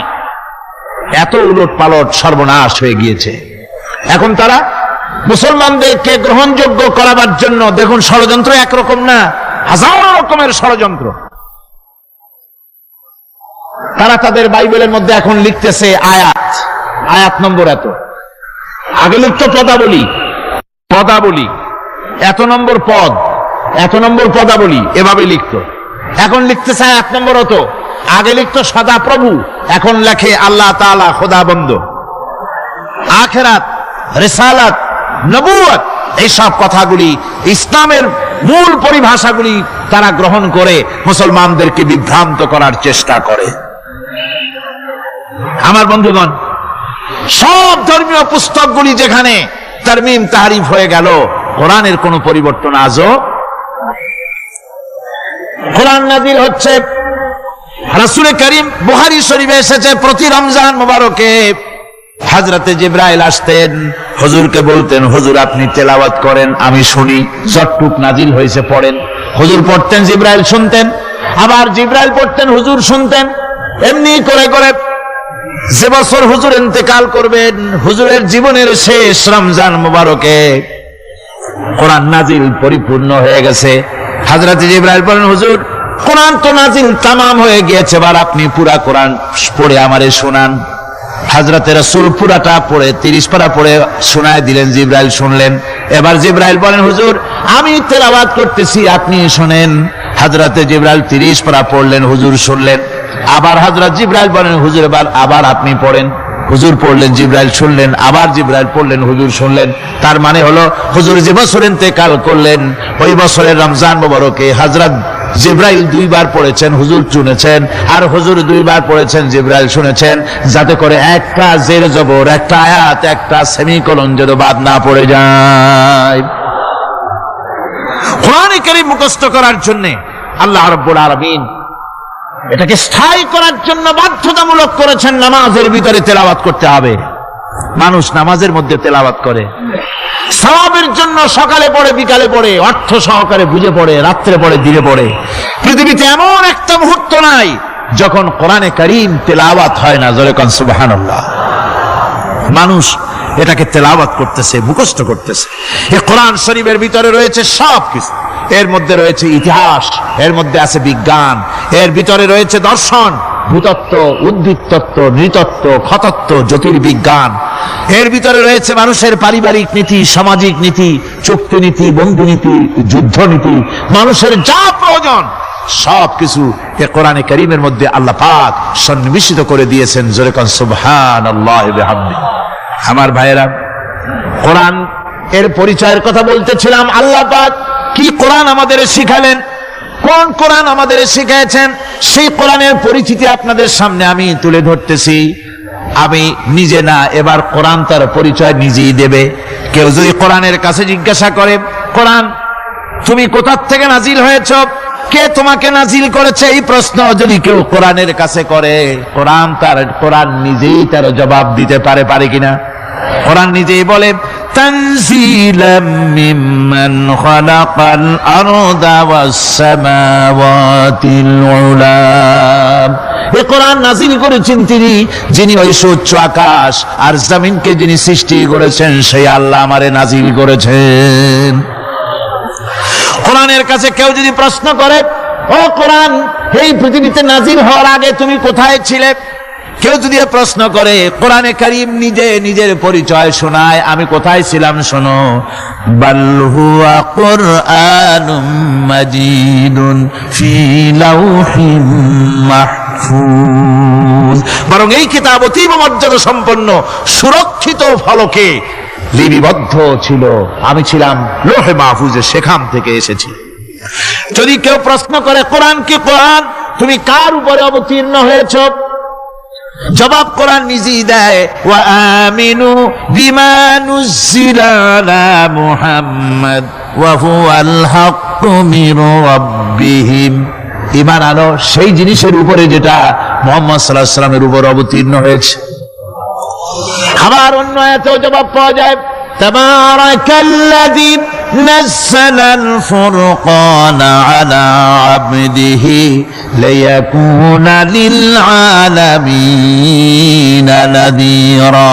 এত উলট পালট সর্বনাশ হয়ে গিয়েছে। এখন তারা মুসলমানদেরকে গ্রহণযোগ্য করাবার জন্য দেখুন, ষড়যন্ত্র একরকম না, হাজারো রকমের ষড়যন্ত্র। তারা তাদের বাইবেলের মধ্যে এখন লিখতেছে আয়াত নম্বর এত, আগে লিখত পদাবলী, এত নম্বর পদ, এত নম্বর পদাবলী, এভাবে লিখত। এখন লিখতেছে আয়াত নম্বর অত, আগে লিখত সদা প্রভু, এখন লেখে আল্লাহ তাআলা খোদাবন্দ। আখিরাত, রিসালাত, নবুয়ত, এইসব কথাগুলি, ইসলামের মূল পরিভাষাগুলি তারা গ্রহণ করে মুসলমানদেরকে বিভ্রান্ত করার চেষ্টা করে। আমার বন্ধুগণ, সব ধর্মীয় পুস্তকগুলি যেখানে তারমিম তারিফ হয়ে গেল, কোরআনের কোনো পরিবর্তন আজও। কোরআন নাযিল হচ্ছে, রাসূল করিম বুখারী শরীফে এসেছে, প্রতি রমজান মোবারকে হযরতে জিবরাইল আসতেন, হুজুরকে বলতেন হুজুর আপনি তেলাওয়াত করেন, আমি শুনি, যতটুক নাযিল হয়েছে পড়েন। হুজুর পড়তেন, জিবরাইল শুনতেন, আবার জিবরাইল পড়তেন, হুজুর শুনতেন। এমনি করে করে যে বছর হুজুর ইন্তেকাল করবেন, হুজুরের জীবনের শেষ রমজান মোবারকে কোরআন নাযিল পরিপূর্ণ হয়ে গেছে। হযরত জিবরাইল বলেন হুজুর কোরআন তো নাযিল তামাম হয়ে গিয়েছে, এবার আপনি পুরা কোরআন পড়ে আমারে শোনান। হযরত রাসূল পুরাটা পড়ে 30 পারা পড়ে শোনায় দিলেন, জিবরাইল শুনলেন। এবার জিবরাইল বলেন হুজুর আমি তেলাওয়াত করতেছি, আপনি শুনেন। হযরত জিবরাইল 30 পারা পড়লেন, হুজুর শুনলেন। আবার হযরত জিবরাইল বলেন হুজুর আবার আপনি পড়েন, হুজুর পড়লেন, জিবরাইল শুনলেন, আবার জিবরাইল পড়লেন, হুজুর শুনলেন। তার মানে হলো হুজুর যে বছর ইন্তেকাল করলেন ওই বছরের রমজান মোবারকে হযরত জিবরাইল 2 বার পড়েছেন, হুজুর শুনেছেন, আর হুজুর 2 বার পড়েছেন, জিবরাইল শুনেছেন, যাতে করে একটা জের জবর, একটা আয়াত, একটা সেমিকোলন যেন বাদ না পড়ে যায়। কোরআনে কারীম মুখস্থ করার জন্য আল্লাহ রাব্বুল আলামিন এটাকে স্থায়ী করার জন্য বাধ্যতামূলক করেছেন, নামাজের ভিতরে তেলাওয়াত করতে হবে। মানুষ নামাজের মধ্যে তেলাওয়াত করে সওয়াবের জন্য, সকালে পড়ে, বিকালে পড়ে, অর্থ সহকারে বুঝে পড়ে, রাত্রে পড়ে, দিনে পড়ে। পৃথিবীতে এমন একটা মুহূর্ত নাই যখন কোরআনে কারীম তেলাওয়াত হয় না। জোরে কোন সুবহানাল্লাহ। মানুষ এটাকে তেলাওয়াত করতেছে, মুখস্থ করতেছে। এই কোরআন শরীফের ভিতরে রয়েছে সবকিছু। এর মধ্যে রয়েছে ইতিহাস, এর মধ্যে আছে বিজ্ঞান, এর ভিতরে রয়েছে দর্শন, ভূতত্ত্ব, উদ্ভিদতত্ত্ব, নৃতত্ত্ব, খতত্ত্ব, জ্যোতির্বিজ্ঞান। এর ভিতরে রয়েছে মানুষের পারিবারিক নীতি, সামাজিক নীতি, চুক্তি নীতি, বন্ধু নীতি, যুদ্ধ নীতি, মানুষের যা প্রয়োজন সবকিছু এই কোরআনে কারীমের মধ্যে আল্লাহ পাক সন্নিবেশিত করে দিয়েছেন। জোরে কোন সুবহানাল্লাহ ওয়া বিহামদিহি। আমার ভাইয়েরা, কোরআন এর পরিচয়ের কথা বলতেছিলাম। আল্লাহ পাক কি কোরআন আমাদের শিখালেন, কোন কোরআন আমাদের শিখিয়েছেন, সেই কোরআনের পরিচিতি আপনাদের সামনে আমি তুলে ধরতেছি। আমি নিজে না, এবার কোরআন তার পরিচয় নিজেই দেবে। কেউ যদি কোরআনের কাছে জিজ্ঞাসা করে কোরআন তুমি কোথা থেকে নাজিল হয়েছ, কে তোমাকে নাজিল করেছে, এই প্রশ্ন যদি কেউ কোরআনের কাছে করে, কোরআন নিজেই তার জবাব দিতে পারে কিনা? কোরআন নিজেই বলে তানজিলাম মিম্মান খালাকাল আরদা ওয়াস সামাওয়াতিল উলা। এই কোরআন নাজিল করেছেন তিনি, যিনি ওই সুউচ্চ আকাশ আর জমিনকে যিনি সৃষ্টি করেছেন, সেই আল্লাহ আমারে নাজিল করেছেন। কোরআনের কাছে কেউ যদি প্রশ্ন করে ও কোরআন এই পৃথিবীতে নাজিল হওয়ার আগে তুমি কোথায় ছিলে, কেউ যদি প্রশ্ন করে, কোরআনে কারীম নিজে নিজের পরিচয় শোনায়, আমি কোথায় ছিলাম শোনো। বাল হুয়া কুরআনুম মাজিদুন ফি লাউহিম মাহফুজ। বরং এই কিতাব অতীব মর্যাদা সম্পন্ন, সুরক্ষিত ফলকে লিপিবদ্ধ ছিল, আমি ছিলাম লৌহে মাহফুজে, সেখান থেকে এসেছি। যদি কেউ প্রশ্ন করে কোরআন কি, কোরআন তুমি কার উপরে অবতীর্ণ হয়েছ, জবাব কোরআন নিজেই দেয়, ওয়া আমিনু বিমা নুজিলা আলা মুহাম্মাদ ওয়া হুয়াল হাক্কু মির রাব্বিহিম। ঈমান আনো সেই জিনিসের উপরে যেটা মুহাম্মদ সাল্লাল্লাহু আলাইহি ওয়াসাল্লামের উপর অবতীর্ণ হয়েছে। আবার অন্য আয়াতেও জবাব পাওয়া যায়, তাবারাকাল্লাযী নাযালাল ফুরকানা আলা আবদিহি লিয়াকুনা লিল আলামিনা নাযীরা।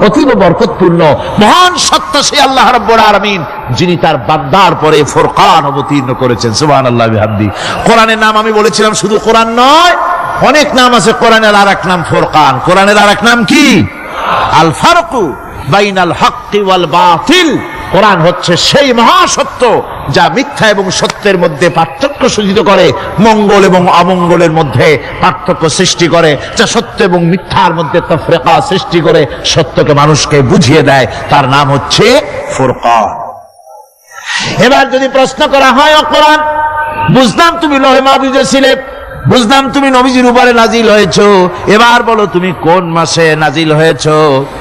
অতীব বরকতপূর্ণ মহান সত্তা সেই আল্লাহ রাব্বুল আলামিন, যিনি তার বান্দার পরে ফুরকান অবতীর্ণ করেছেন। সুবহানাল্লাহি ওয়া বিহামদিহি। কোরআনের নাম আমি বলেছিলাম শুধু কোরআন নয়, অনেক নাম আছে। কোরআনের আরেক নাম ফুরকান। কোরআনের আরেক নাম কি? আল ফারকু বাইনাল হক্কি ওয়াল বাতিল। কোরআন হচ্ছে সেই মহাসত্য যা মিথ্যা এবং সত্যের মধ্যে পার্থক্য সূচিত করে, মঙ্গল এবং অমঙ্গলের মধ্যে পার্থক্য সৃষ্টি করে, যা সত্য এবং মিথ্যার মধ্যে তাফরিকা সৃষ্টি করে, সত্যকে মানুষকে বুঝিয়ে দেয়। তার নাম হচ্ছে ফুরকান। এবার যদি প্রশ্ন করা হয়, ও কোরআন, বুঝলাম তুমি লৌহে মাহফুজে ছিলে, বুঝলাম তুমি নবীজির উপরে নাজিল হয়েছো, এবার বলো তুমি কোন মাসে নাজিল হয়েছো?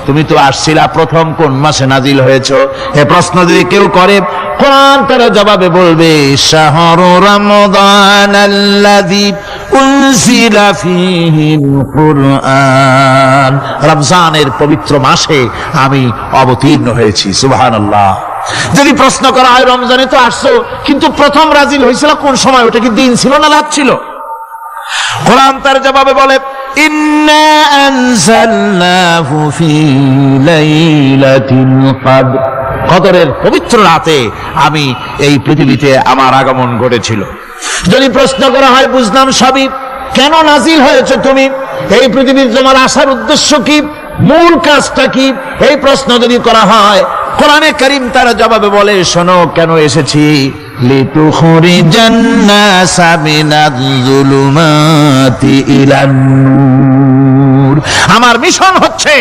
তুমি তো আসছিলা প্রথম কোন মাসে নাজিল হয়েছো? এ প্রশ্ন যদি কেউ করে, কোরআন তার জবাবে বলবে, শাহরু রমাদানাল্লাযী উনজিলা ফীহিল কুরআন। রমজানের পবিত্র মাসে আমি অবতীর্ণ হয়েছি। সুবহানাল্লাহ। যদি প্রশ্ন করা হয়, রমজানে তো আসছো, কিন্তু প্রথম নাজিল হয়েছিল কোন সময়? ওটা কি দিন ছিল না রাত ছিল? কোরআন তার জবাবে বলে, ইন্না আনজালনাহু ফি লাইলাতিল কদর। কদরের পবিত্র রাতে আমি এই পৃথিবীতে আমার আগমন ঘটেছিল। যদি প্রশ্ন করা হয়, বুঝলাম সবই, কেন নাজিল হয়েছে তুমি? এই পৃথিবীর তোমার আসার উদ্দেশ্য কি? মূল কাজটা কি? এই প্রশ্ন যদি করা হয়, কোরআনে কারীম তার জবাবে বলে, শোনো কেন এসেছি। লিতুখরিজান নাসা মিনাজ যুলুমাতি ইলান নূর। আমার মিশন হচ্ছে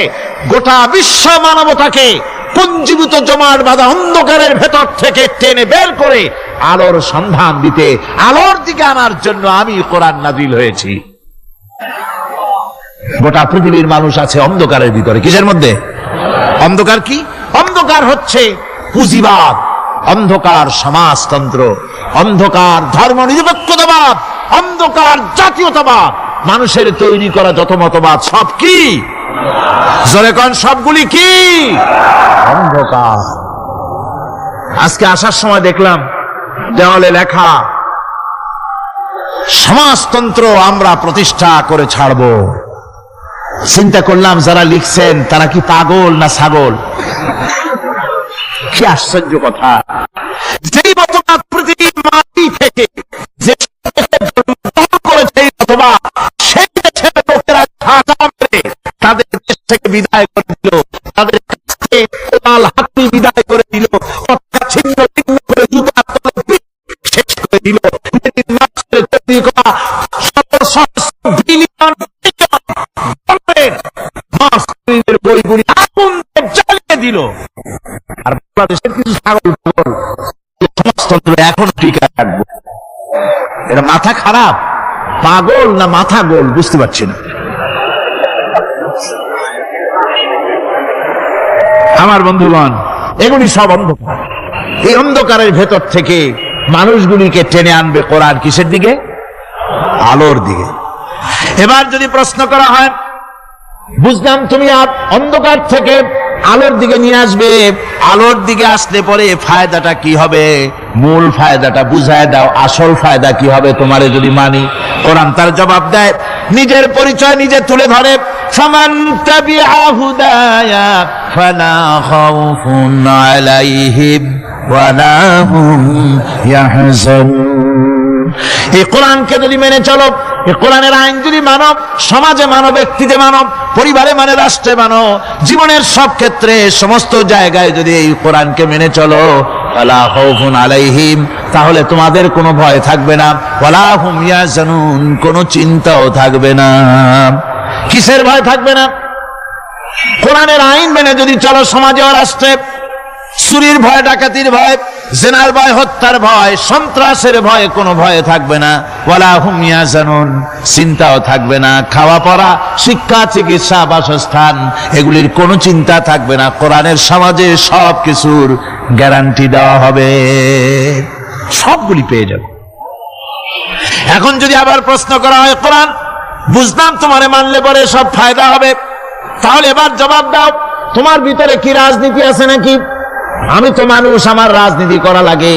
গোটা বিশ্ব মানবতাকে পুঞ্জীভূত জমাট বাঁধা অন্ধকারের ভেতর থেকে টেনে বের করে আলোর সন্ধান দিতে, আলোর দিকে আনার জন্য আমি কোরআন নাজিল হয়েছি। গোটা পৃথিবীর মানুষ আছে অন্ধকারের ভিতরে। কিসের মধ্যে? অন্ধকার কি? অন্ধকার হচ্ছে পুঁজিবাদ, অন্ধকার সমাজতন্ত্র, অন্ধকার ধর্ম নিরপেক্ষতাবাদ, অন্ধকার জাতীয়তাবাদ। মানুষের তৈরি করা যত মতবাদ সব কি? জোরে কোন, সবগুলি কি? অন্ধকার। আজকে আসার সময় দেখলাম দেওয়ালে লেখা, সমাজতন্ত্র আমরা প্রতিষ্ঠা করে ছাড়ব। চিন্তা করলাম যারা লিখছেন তারা কি পাগল না ছাগল? কি আশ্চর্য কথা! যেই মতবাদ পৃথিবীর মাটি থেকে যে করেছে, অথবা সেই দেশের লোকেরা তাদের দেশ থেকে বিদায় করে দিল, তাদের কাছ থেকে হাতি বিদায় করে দিল, ছিন্ন ভিন্ন করে জুতার তলে শেষ করে দিল। বইগুলি আগুন জ্বালিয়ে দিল। আর বাংলাদেশের কিছু ছাগল সমাজতন্ত্র এখন টিকা রাখবো। এটা মাথা খারাপ, পাগল না মাথা গোল বুঝতে পারছি না। আমার বন্ধুগণ, এগুলি সব অন্ধকার। এই অন্ধকারের ভেতর থেকে মানুষগুলিকে টেনে আনবে কোরআন কিসের দিকে? আলোর দিকে। এবার যদি প্রশ্ন করা হয়, বুঝলাম তুমি অন্ধকার থেকে আলোর দিকে নিয়ে আসবে, আলোর দিকে আসলে পরে ফায়দাটা কি হবে? মূল ফায়দাটা বুঝায় দাও, আসল ফায়দা কি হবে তোমারে যদি মানি? কোরআন তার জবাব দেয়, নিজের পরিচয় নিজে তুলে ধরে, ফামান তাবিআ হুদায়া ফালা খাউফুন আলাইহিম ওয়ালা হুম ইয়াহজানুন। এই কোরআনকে যদি মেনে চলো, এই কোরআনের আইন যদি মানো, সমাজে মানো, ব্যক্তিতে মানো, পরিবারে মানে, রাষ্ট্রে মানো, জীবনের সব ক্ষেত্রে সমস্ত জায়গায় যদি এই কোরআনকে মেনে চলো, ওয়ালা খাউফুন আলাইহিম, তাহলে তোমাদের কোনো ভয় থাকবে না, ওয়ালা হুম ইয়াহজানুন, কোনো চিন্তাও থাকবে না। কিসের ভয় থাকবে না? কোরআনের আইন মেনে যদি চলো সমাজে ও রাষ্ট্রে, চুরির ভয়, ডাকাতির ভয়, জেনার ভয়, হত্যার ভয়, সন্ত্রাসের ভয়, কোনো ভয় থাকবে না। ওয়ালা হুম ইয়াহজানুন, চিন্তাও থাকবে না। খাওয়া পড়া, শিক্ষা, চিকিৎসা, বাসস্থান, এগুলির কোনো চিন্তা থাকবে না। কোরআনের সমাজে সব কিছুর গ্যারান্টি দেওয়া হবে, সবগুলি পেয়ে যাবে। এখন যদি আবার প্রশ্ন করা হয় কোরআন বুঝলাম তোমারে মানলে পরে সব ফায়দা হবে, তাহলে এবার জবাব দাও তোমার ভিতরে কি রাজনীতি আছে নাকি? আমি তো মানুষ, আমার রাজনীতি করা লাগে।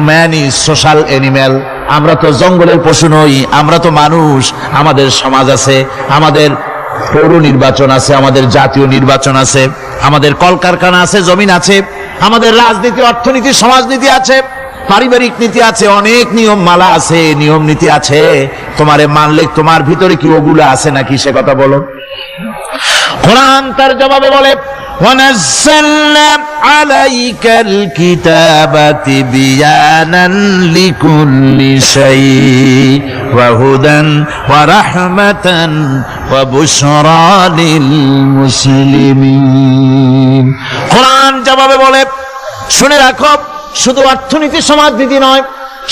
Man is social animal. আমরা তো জঙ্গলের পশু নই, আমরা তো মানুষ। আমাদের সমাজ আছে, আমাদের পৌর নির্বাচন আছে, আমাদের জাতীয় নির্বাচন আছে, আমাদের কলকারখানা আছে, জমিন আছে, আমাদের রাজনীতি, অর্থনীতি, সমাজনীতি আছে, পারিবারিক নীতি আছে, অনেক নিয়ম মালা আছে, নিয়ম নীতি আছে। তোমারে মানলে তোমার ভিতরে কি ওগুলো আছে নাকি সে কথা বলো। কোরআন তার জবাবে বলে وَنَزَّلْنَا عَلَيْكَ الْكِتَابَ تِبْيَانًا لِكُلِّ شَيْءٍ وَهُدًى وَرَحْمَةً وَبُشْرَى لِلْمُسْلِمِينَ। কোরআন জবাবে বলে শুনে রাখো, শুধু অর্থনীতি সমাজনীতি নয়,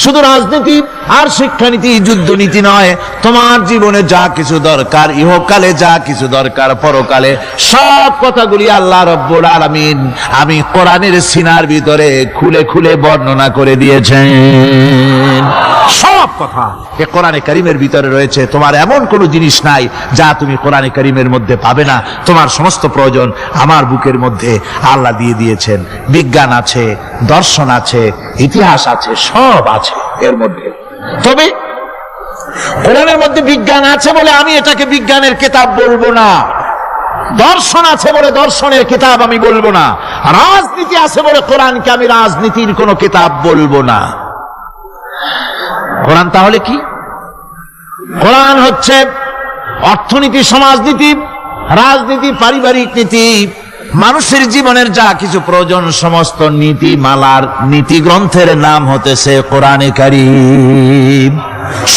শুধু রাজনীতি আর শিক্ষানীতি যুদ্ধনীতি নয়, তোমার জীবনে যা কিছু দরকার, ইহকালে যা কিছু দরকার, পরকালে সব কথাগুলি আল্লাহ রব্বুল আলামিন আমি কোরআনের সিনার ভিতরে খুলে খুলে বর্ণনা করে দিয়েছেন। সব কথা এ কোরআনে কারীমের ভিতরে রয়েছে। তোমার এমন কোন জিনিস নাই যা তুমি কোরআনে কারীমের মধ্যে পাবে না। তোমার সমস্ত প্রয়োজন আমার বুকের মধ্যে আল্লাহ দিয়ে দিয়েছেন। বিজ্ঞান আছে, দর্শন আছে, ইতিহাস আছে, সব আছে এর মধ্যে। তবে কোরআনের মধ্যে বিজ্ঞান আছে বলে আমি এটাকে বিজ্ঞানের কিতাব বলবো না, দর্শন আছে বলে দর্শনের কিতাব আমি বলবো না, রাজনীতি আছে বলে কোরআনকে আমি রাজনীতির কোন কিতাব বলবো না। কোরআন তাহলে কি? কোরআন হচ্ছে অর্থনীতি, সমাজনীতি, রাজনীতি, পারিবারিক নীতি, মানুষের জীবনের যা কিছু প্রয়োজন, সমস্ত নীতিমালার নীতি গ্রন্থের নাম হতেছে কোরআনে কারীম।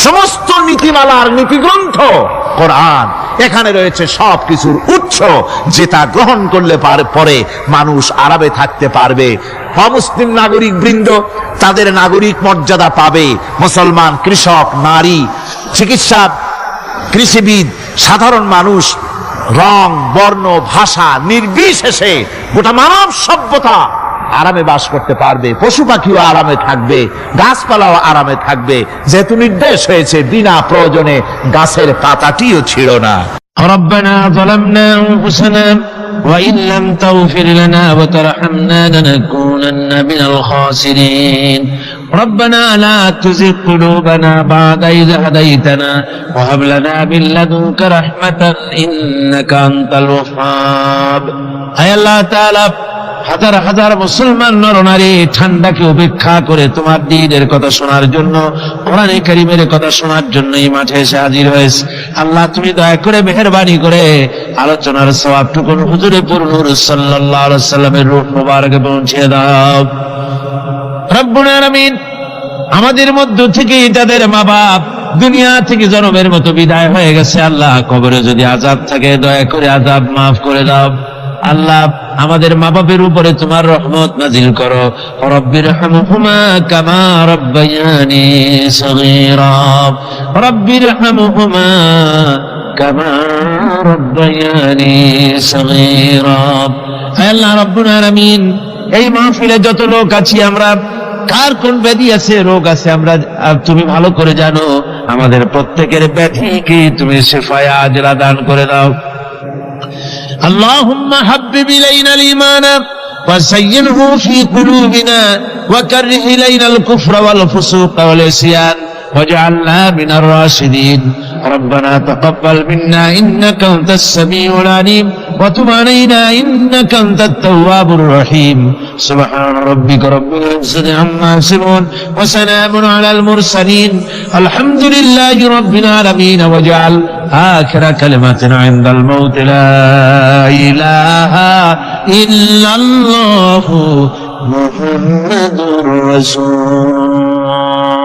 সমস্ত নীতিমালার নীতি গ্রন্থ কোরআন। এখানে রয়েছে সব কিছুর উৎস, যেটা গ্রহণ করলে পরে মানুষ আরামে থাকতে পারবে। অমুসলিম নাগরিক বৃন্দ তাদের নাগরিক মর্যাদা পাবে। মুসলমান, কৃষক, নারী, চিকিৎসা, কৃষিবিদ, সাধারণ মানুষ, রং, বর্ণ, ভাষা নির্বিশেষে গোটা মানব সভ্যতা আরামে বাস করতে পারবে। পশু পাখিও আরামে থাকবে, গাছপালাও আরামে থাকবে, যেহেতু নির্দেশ হয়েছে বিনা প্রয়োজনে গাছের পাতাটিও ছিঁড়ো না। ربنا ظلمنا أنفسنا وإن لم تغفر لنا وترحمنا لنكونن من الخاسرين ربنا لا تزغ قلوبنا بعد إذ هديتنا وهب لنا من لدنك رحمة إنك أنت الوهاب। أي الله تعالى হাজার হাজার মুসলমান নরনারী ঠান্ডাকে উপেক্ষা করে তোমার দ্বীনের কথা শোনার জন্য, কোরআনে কারীমের কথা শোনার জন্য এই মাঠে এসে হাজির হয়েছে। আল্লাহ তুমি দয়া করে মেহেরবানি করে আলোচনার সওয়াবটুকু হুজুরে পুর নূর সাল্লাল্লাহু আলাইহি সাল্লামের রূহ মুবারকে পৌঁছে দাও। রব্বুল আলামিন আমাদের মধ্য থেকে যাদের মা বাপ দুনিয়া থেকে জনমের মতো বিদায় হয়ে গেছে, আল্লাহ কবরে যদি আযাব থাকে দয়া করে আযাব মাফ করে দাও। আল্লাহ আমাদের মা বাপের উপরে তোমার রহমত নাজিল করো। রব্বিরহামহুমা কামা রাব্বায়ানি সগীরা, রব্বিরহামহুমা কামা রাব্বায়ানি সগীরা। হে আল্লাহ রাব্বুল আলামিন, এই মাহফিলে যত লোক আছি আমরা, কার কোন ব্যাধি আছে, রোগ আছে, আমরা তুমি ভালো করে জানো। আমাদের প্রত্যেকের ব্যাধিকে তুমি শিফায়ে আজলা দান করে দাও। اللهم حبب إلينا الإيمان وزينه في قلوبنا وكره إلينا الكفر والفسوق والعصيان واجعلنا من الراشدين ربنا تقبل منا إنك أنت السميع العليم وتب علينا إنك أنت التواب الرحيم سبحان ربك رب العزة عما يصفون وسلام على المرسلين الحمد لله رب العالمين واجعل آخر كلمة عند الموت لا إله إلا الله محمد رسول